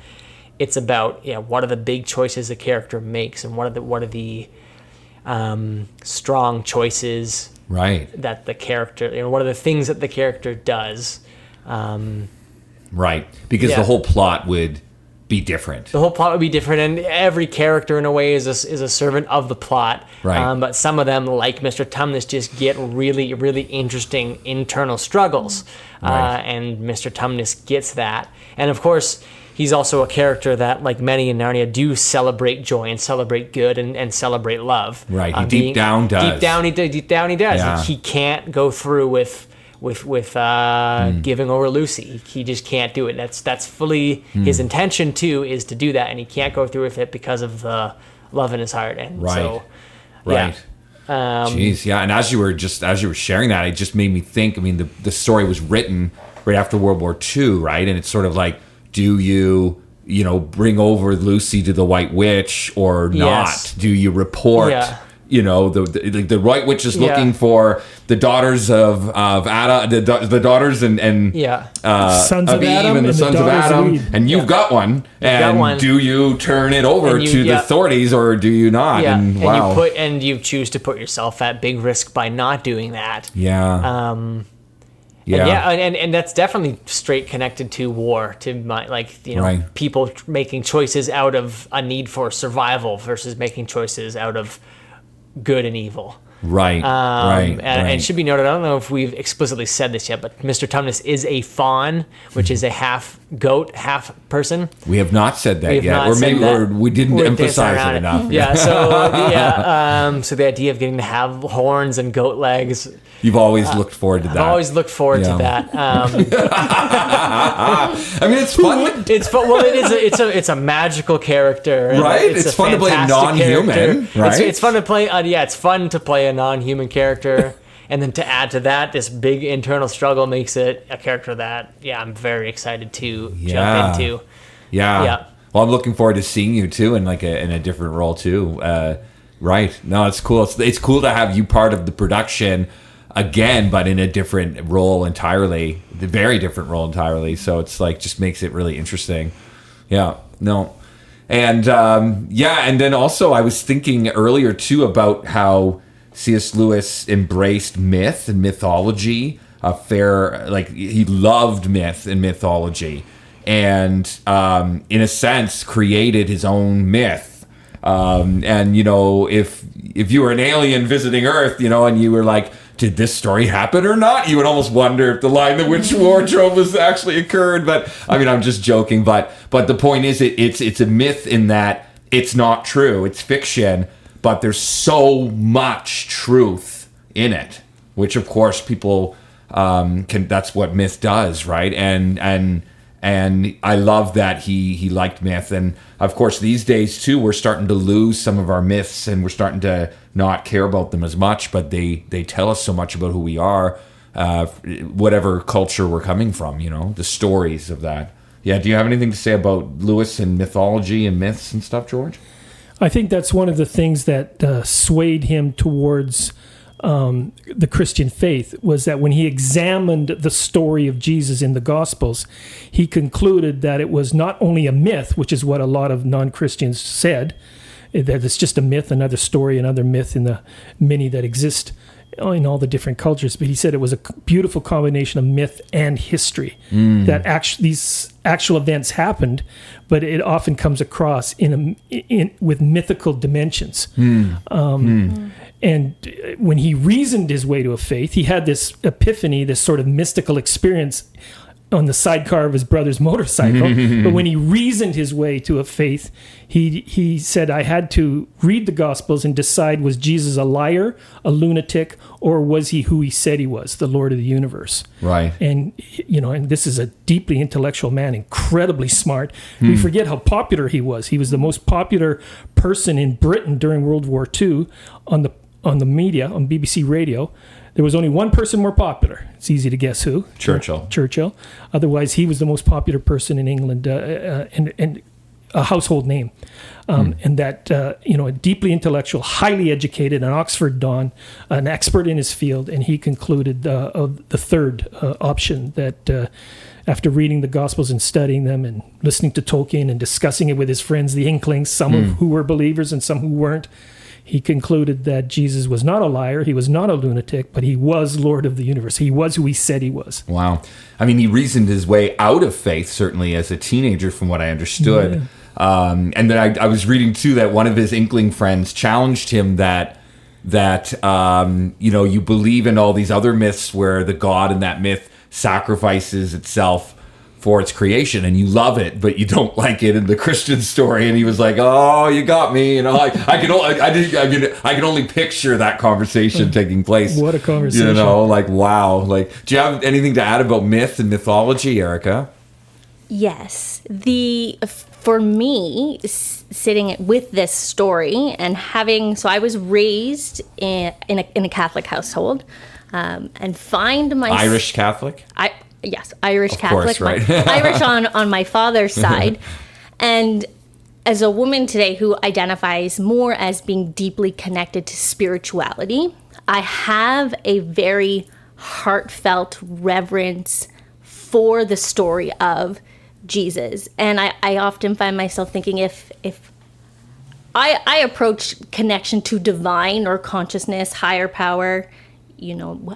it's about, what are the big choices the character makes, and what are the strong choices
Right.
that the character, what are the things that the character does.
Right. Because
Yeah.
the whole plot would be different.
The whole plot would be different, and every character in a way is a servant of the plot.
Right.
But some of them, like Mr. Tumnus, just get really, really interesting internal struggles.
Right.
And Mr. Tumnus gets that. And of course, he's also a character that, like many in Narnia, do celebrate joy and celebrate good and celebrate love.
Right. He deep down does.
Deep down he does.
Yeah.
He can't go through with giving over Lucy. He just can't do it. That's fully his intention too, is to do that, and he can't go through with it because of the love in his heart. And
Right.
so,
Right.
yeah.
Jeez, yeah. And as you were sharing that, it just made me think. I mean, the story was written right after World War II, right? And it's sort of like, do you bring over Lucy to the White Witch or not?
Yes.
Do you report?
Yeah.
The White Witch is looking
Yeah.
for the daughters of Adam, the daughters and
Sons of
Eve
Adam
and the
and the
sons of
daughters of
Adam,
Eve.
and you've got one.
got
And
one.
do you turn it over
And you-
to the
yeah.
authorities or do you not?
Yeah,
And wow.
you choose to put yourself at big risk by not doing that.
Yeah.
Yeah, and that's definitely straight connected to war, to
Right.
people making choices out of a need for survival versus making choices out of good and evil.
Right. Right.
And
right.
it should be noted, I don't know if we've explicitly said this yet, but Mr. Tumnus is a faun, which is a half goat, half person.
We have not said that
We have
yet,
not
or
said
maybe
that.
or we didn't
We're
emphasize
dancing
it
around
enough.
Yeah, so the idea of getting to have horns and goat legs,
You've always looked forward to that.
I've always looked forward
Yeah.
to that.
I mean, it's fun.
It's fun. Well, it's a magical character, and
Right?
It's
It's
a
fun to play a
fantastic
non-human,
character.
right?
It's fun to play. It's fun to play a non-human character, and then to add to that, this big internal struggle makes it a character that I'm very excited to jump into.
Yeah.
Yeah.
Well, I'm looking forward to seeing you too in in a different role too. Right. No, it's cool. It's cool to have you part of the production again, but in a different role entirely, the very different role entirely. So it's just makes it really interesting. Yeah. No. And and then also I was thinking earlier too about how C.S. Lewis embraced myth and mythology. He loved myth and mythology, and in a sense created his own myth. And if you were an alien visiting Earth, and you were like, did this story happen or not? You would almost wonder if the Lion the Witch wardrobe was actually occurred. But I mean, I'm just joking. But the point is, it's a myth in that it's not true. It's fiction, but there's so much truth in it, which of course people can. That's what myth does, right? And I love that he liked myth. And of course, these days too, we're starting to lose some of our myths, and we're starting to not care about them as much. But they tell us so much about who we are, whatever culture we're coming from. The stories of that. Yeah. Do you have anything to say about Lewis and mythology and myths and stuff, George?
I think that's one of the things that swayed him towards the Christian faith, was that when he examined the story of Jesus in the Gospels, he concluded that it was not only a myth, which is what a lot of non-Christians said, that it's just a myth, another story, another myth in the many that exist in all the different cultures, but he said it was a beautiful combination of myth and history, that these actual events happened, but it often comes across with mythical dimensions. And when he reasoned his way to a faith, he had this epiphany, this sort of mystical experience on the sidecar of his brother's motorcycle. But when he reasoned his way to a faith, he said, I had to read the Gospels and decide, was Jesus a liar, a lunatic, or was he who he said he was, the Lord of the universe?
Right.
And, and this is a deeply intellectual man, incredibly smart. We forget how popular he was. He was the most popular person in Britain during World War II on the media, on BBC Radio, there was only one person more popular. It's easy to guess who. Churchill. Otherwise, he was the most popular person in England and a household name. And that, a deeply intellectual, highly educated, an Oxford Don, an expert in his field, and he concluded of the third option that after reading the Gospels and studying them and listening to Tolkien and discussing it with his friends, the Inklings, some of who were believers and some who weren't, he concluded that Jesus was not a liar, he was not a lunatic, but he was Lord of the universe. He was who he said he was.
Wow. I mean, he reasoned his way out of faith, certainly as a teenager, from what I understood. Yeah. And then I was reading, too, that one of his Inkling friends challenged him that you believe in all these other myths where the god in that myth sacrifices itself for its creation, and you love it, but you don't like it in the Christian story. And he was like, "Oh, you got me." I can only picture that conversation taking place.
What a conversation!
Wow. Do you have anything to add about myth and mythology, Erica?
Yes, for me, sitting with this story and I was raised in a Catholic household, and find my
Irish Catholic.
Yes, Irish Catholic.
Course, right?
Irish on my father's side. And as a woman today who identifies more as being deeply connected to spirituality, I have a very heartfelt reverence for the story of Jesus. And I often find myself thinking if I approach connection to divine or consciousness, higher power,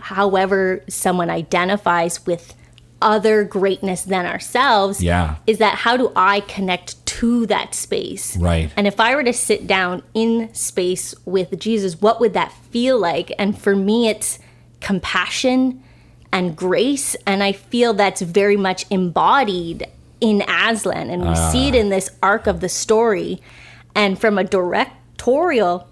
however someone identifies with other greatness than ourselves, is that how do I connect to that space?
Right.
And if I were to sit down in space with Jesus, what would that feel like? And for me, it's compassion and grace. And I feel that's very much embodied in Aslan. And we see it in this arc of the story. And from a directorial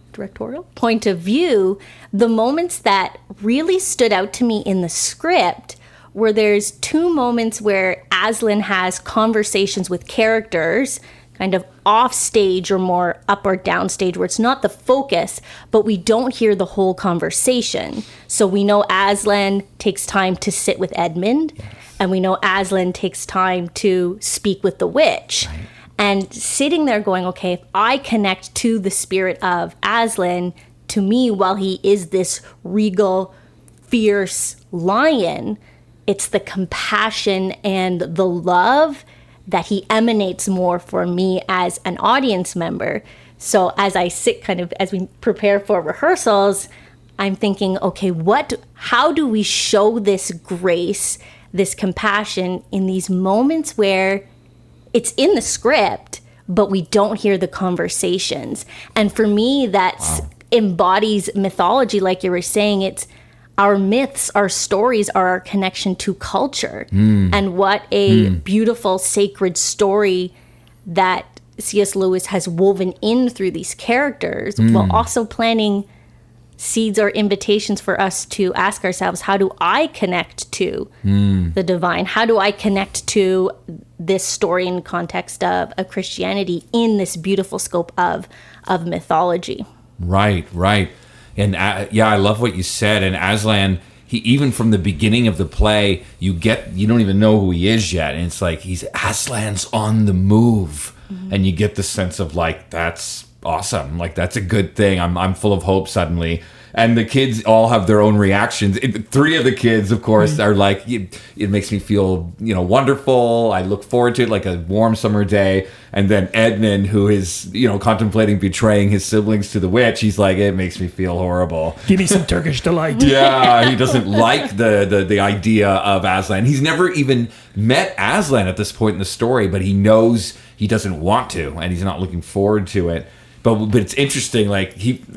point of view, the moments that really stood out to me in the script where there's two moments where Aslan has conversations with characters kind of off stage or more up or down stage where it's not the focus, but we don't hear the whole conversation. So we know Aslan takes time to sit with Edmund, and we know Aslan takes time to speak with the witch. Right. And sitting there going, okay, if I connect to the spirit of Aslan, to me, while he is this regal, fierce lion, it's the compassion and the love that he emanates more for me as an audience member. So as I sit as we prepare for rehearsals, I'm thinking, okay, how do we show this grace, this compassion in these moments where it's in the script, but we don't hear the conversations? And for me, that embodies mythology, like you were saying. It's our myths, our stories are our connection to culture. And what a beautiful, sacred story that C.S. Lewis has woven in through these characters, while also planting seeds or invitations for us to ask ourselves, how do I connect to the divine? How do I connect to this story in context of Christianity in this beautiful scope of mythology? Right.
And I love what you said. And Aslan, he, even from the beginning of the play, you don't even know who he is yet. And it's like, Aslan's on the move. And you get the sense of that's awesome. That's a good thing. I'm full of hope suddenly. And the kids all have their own reactions. Three of the kids, of course, are like, it makes me feel, wonderful. I look forward to it like a warm summer day. And then Edmund, who is, contemplating betraying his siblings to the witch, he's like, it makes me feel horrible.
Give me some Turkish Delight.
Yeah, he doesn't like the idea of Aslan. He's never even met Aslan at this point in the story, but he knows he doesn't want to, and he's not looking forward to it. But it's interesting,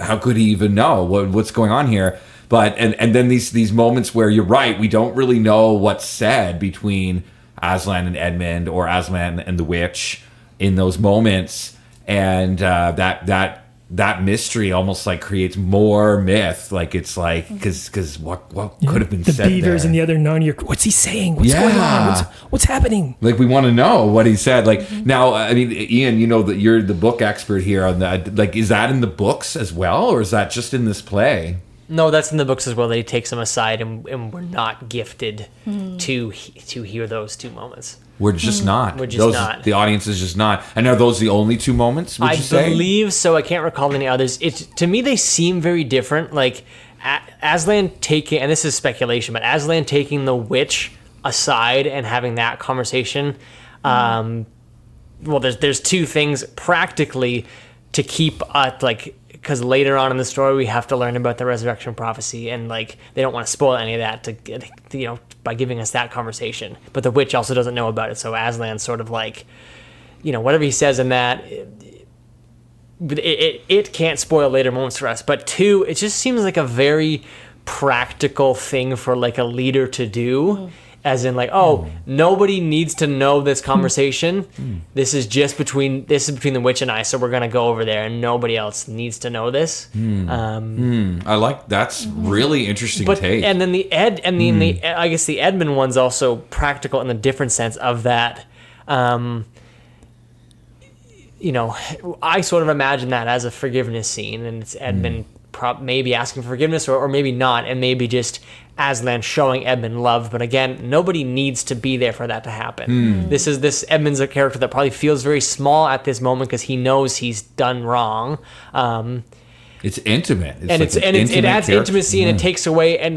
how could he even know what's going on here? But and then these moments where you're right, we don't really know what's said between Aslan and Edmund or Aslan and the witch in those moments, and that that mystery almost like creates more myth. Like it's like because what could have been
the
said
beavers
there?
and the other Narnia. What's he saying? What's going on? What's happening?
Like we want to know what he said. Like now, I mean, Ian, you know that you're the book expert here on that. Like, is that in the books as well, or is that just in this play?
No, that's in the books as well. That he takes them aside, and we're not gifted to hear those two moments.
We're just not.
We're just not.
The audience is just not. And are those the only two moments, would you say?
I believe so. I can't recall any others. To me, they seem very different. Like Aslan taking, and this is speculation, but Aslan taking the witch aside and having that conversation. Well, there's two things practically to keep because later on in the story we have to learn about the resurrection prophecy, and like they don't want to spoil any of that to by giving us that conversation. But the witch also doesn't know about it, so Aslan's sort of like, whatever he says in that, it can't spoil later moments for us. But two, it just seems like a very practical thing for like a leader to do. As in, like, nobody needs to know this conversation. This is between the witch and I. So we're gonna go over there, and nobody else needs to know this.
I like that's really interesting take.
And then I guess the Edmund one's also practical in the different sense of that. I sort of imagine that as a forgiveness scene, and it's Edmund maybe asking for forgiveness, or maybe not, and maybe just Aslan showing Edmund love. But again, nobody needs to be there for that to happen. This Edmund's a character that probably feels very small at this moment because he knows he's done wrong.
It's intimate.
It adds intimacy, and it takes away, and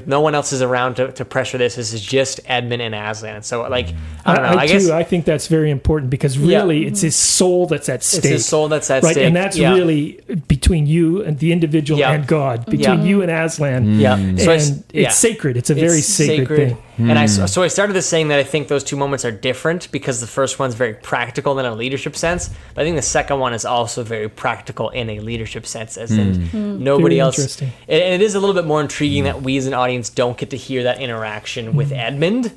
no one else is around to pressure this. This is just Edmund and Aslan. So like, I don't know. I
think that's very important because really it's his soul that's at stake.
It's his soul that's at stake.
And that's really between you and the individual and God, between you and Aslan.
So
it's sacred. It's a very sacred thing.
And I started this saying that I think those two moments are different because the first one's very practical in a leadership sense, but I think the second one is also very practical in a leadership sense, as in nobody else.
Interesting.
And it is a little bit more intriguing that we as an audience don't get to hear that interaction with Edmund.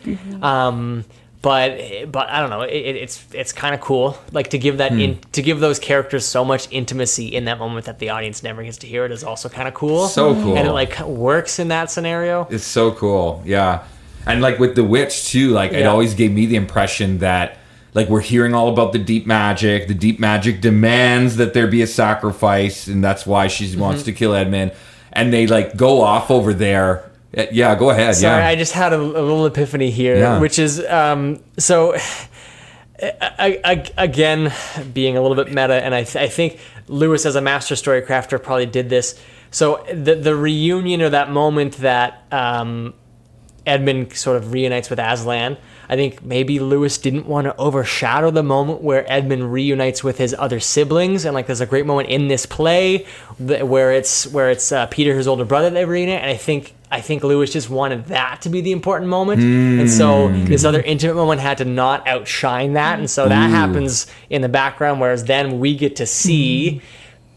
But I don't know. It's kind of cool, like to give that to give those characters so much intimacy in that moment that the audience never gets to hear it is also kind of cool.
So cool,
and it like works in that scenario.
It's so cool, yeah. And like with the witch too, like it always gave me the impression that like we're hearing all about the deep magic. The deep magic demands that there be a sacrifice, and that's why she wants to kill Edmund. And they like go off over there. Yeah, go ahead.
Sorry, I just had a little epiphany here, which is so. Again, being a little bit meta, and I think Lewis, as a master storycrafter, probably did this. So the reunion, or that moment that Edmund sort of reunites with Aslan, I think maybe Lewis didn't want to overshadow the moment where Edmund reunites with his other siblings, and like there's a great moment in this play where it's Peter, his older brother, they reunite, and I think Lewis just wanted that to be the important moment, and so this other intimate moment had to not outshine that, and so that happens in the background, whereas then we get to see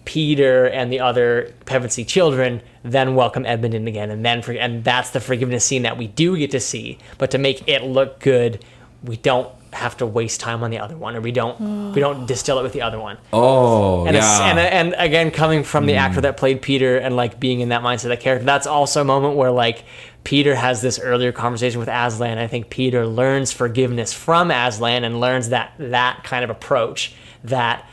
Peter and the other Pevensey children then welcome Edmund in again, and that's the forgiveness scene that we do get to see. But to make it look good, we don't have to waste time on the other one, or we don't distill it with the other one. And again, coming from the actor that played Peter and like being in that mindset of that character, that's also a moment where like Peter has this earlier conversation with Aslan. I think Peter learns forgiveness from Aslan and learns that kind of approach that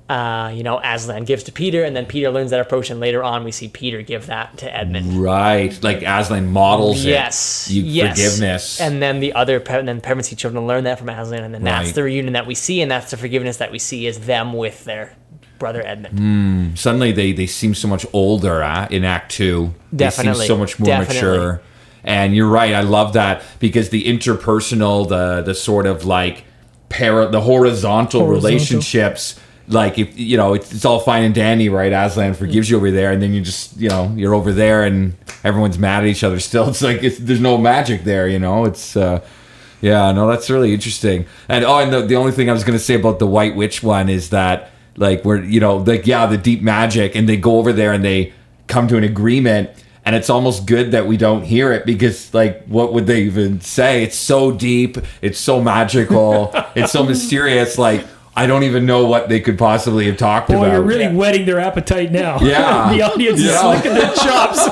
Aslan gives to Peter, and then Peter learns that approach, and later on we see Peter give that to Edmund.
Right, like Aslan models forgiveness,
and then the other Pevensey children learn that from Aslan, and then that's the reunion that we see, and that's the forgiveness that we see is them with their brother Edmund.
Suddenly they seem so much older in Act 2.
Definitely,
they seem so much more mature. And you're right, I love that because the interpersonal, the sort of like the horizontal relationships. Like, if it's all fine and dandy, right? Aslan forgives you over there, and then you just, you're over there, and everyone's mad at each other still. It's like there's no magic there, It's, that's really interesting. And the only thing I was going to say about the White Witch one is that, like, the deep magic, and they go over there and they come to an agreement, and it's almost good that we don't hear it because, like, what would they even say? It's so deep, it's so magical, it's so mysterious, like. I don't even know what they could possibly have talked
Boy,
about.
you're really whetting their appetite now.
Yeah.
The audience is licking their chops.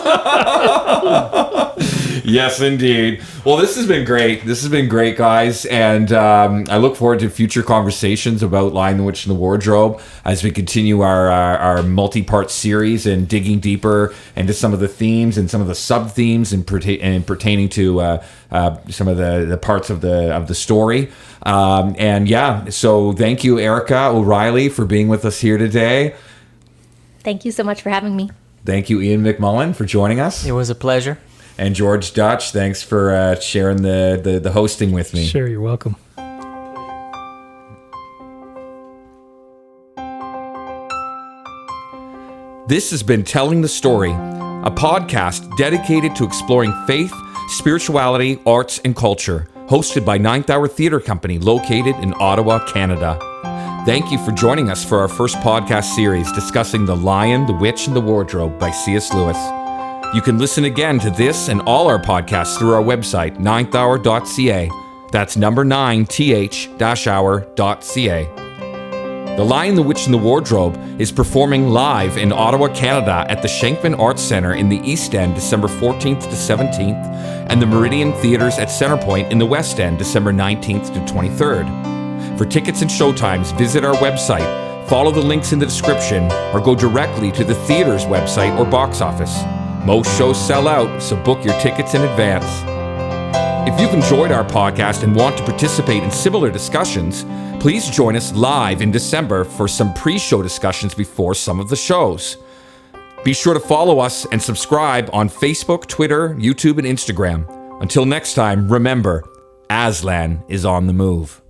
Yes, indeed. Well, this has been great. This has been great, guys. And I look forward to future conversations about Lion, the Witch, and the Wardrobe as we continue our multi-part series and digging deeper into some of the themes and some of the sub-themes and pertaining to some of the parts of the story. So thank you, Erica O'Reilly, for being with us here today.
Thank you so much for having me.
Thank you, Ian McMullen, for joining us.
It was a pleasure.
And George Dutch, thanks for sharing the hosting with me.
Sure, you're welcome.
This has been Telling the Story, a podcast dedicated to exploring faith, spirituality, arts, and culture, hosted by Ninth Hour Theatre Company, located in Ottawa, Canada. Thank you for joining us for our first podcast series discussing The Lion, the Witch, and the Wardrobe by C.S. Lewis. You can listen again to this and all our podcasts through our website, ninthhour.ca. That's number 9th-hour.ca. The Lion, the Witch, and the Wardrobe is performing live in Ottawa, Canada at the Shankman Arts Centre in the East End, December 14th to 17th, and the Meridian Theatres at Centrepoint in the West End, December 19th to 23rd. For tickets and showtimes, visit our website, follow the links in the description, or go directly to the theater's website or box office. Most shows sell out, so book your tickets in advance. If you've enjoyed our podcast and want to participate in similar discussions, please join us live in December for some pre-show discussions before some of the shows. Be sure to follow us and subscribe on Facebook, Twitter, YouTube, and Instagram. Until next time, remember, Aslan is on the move.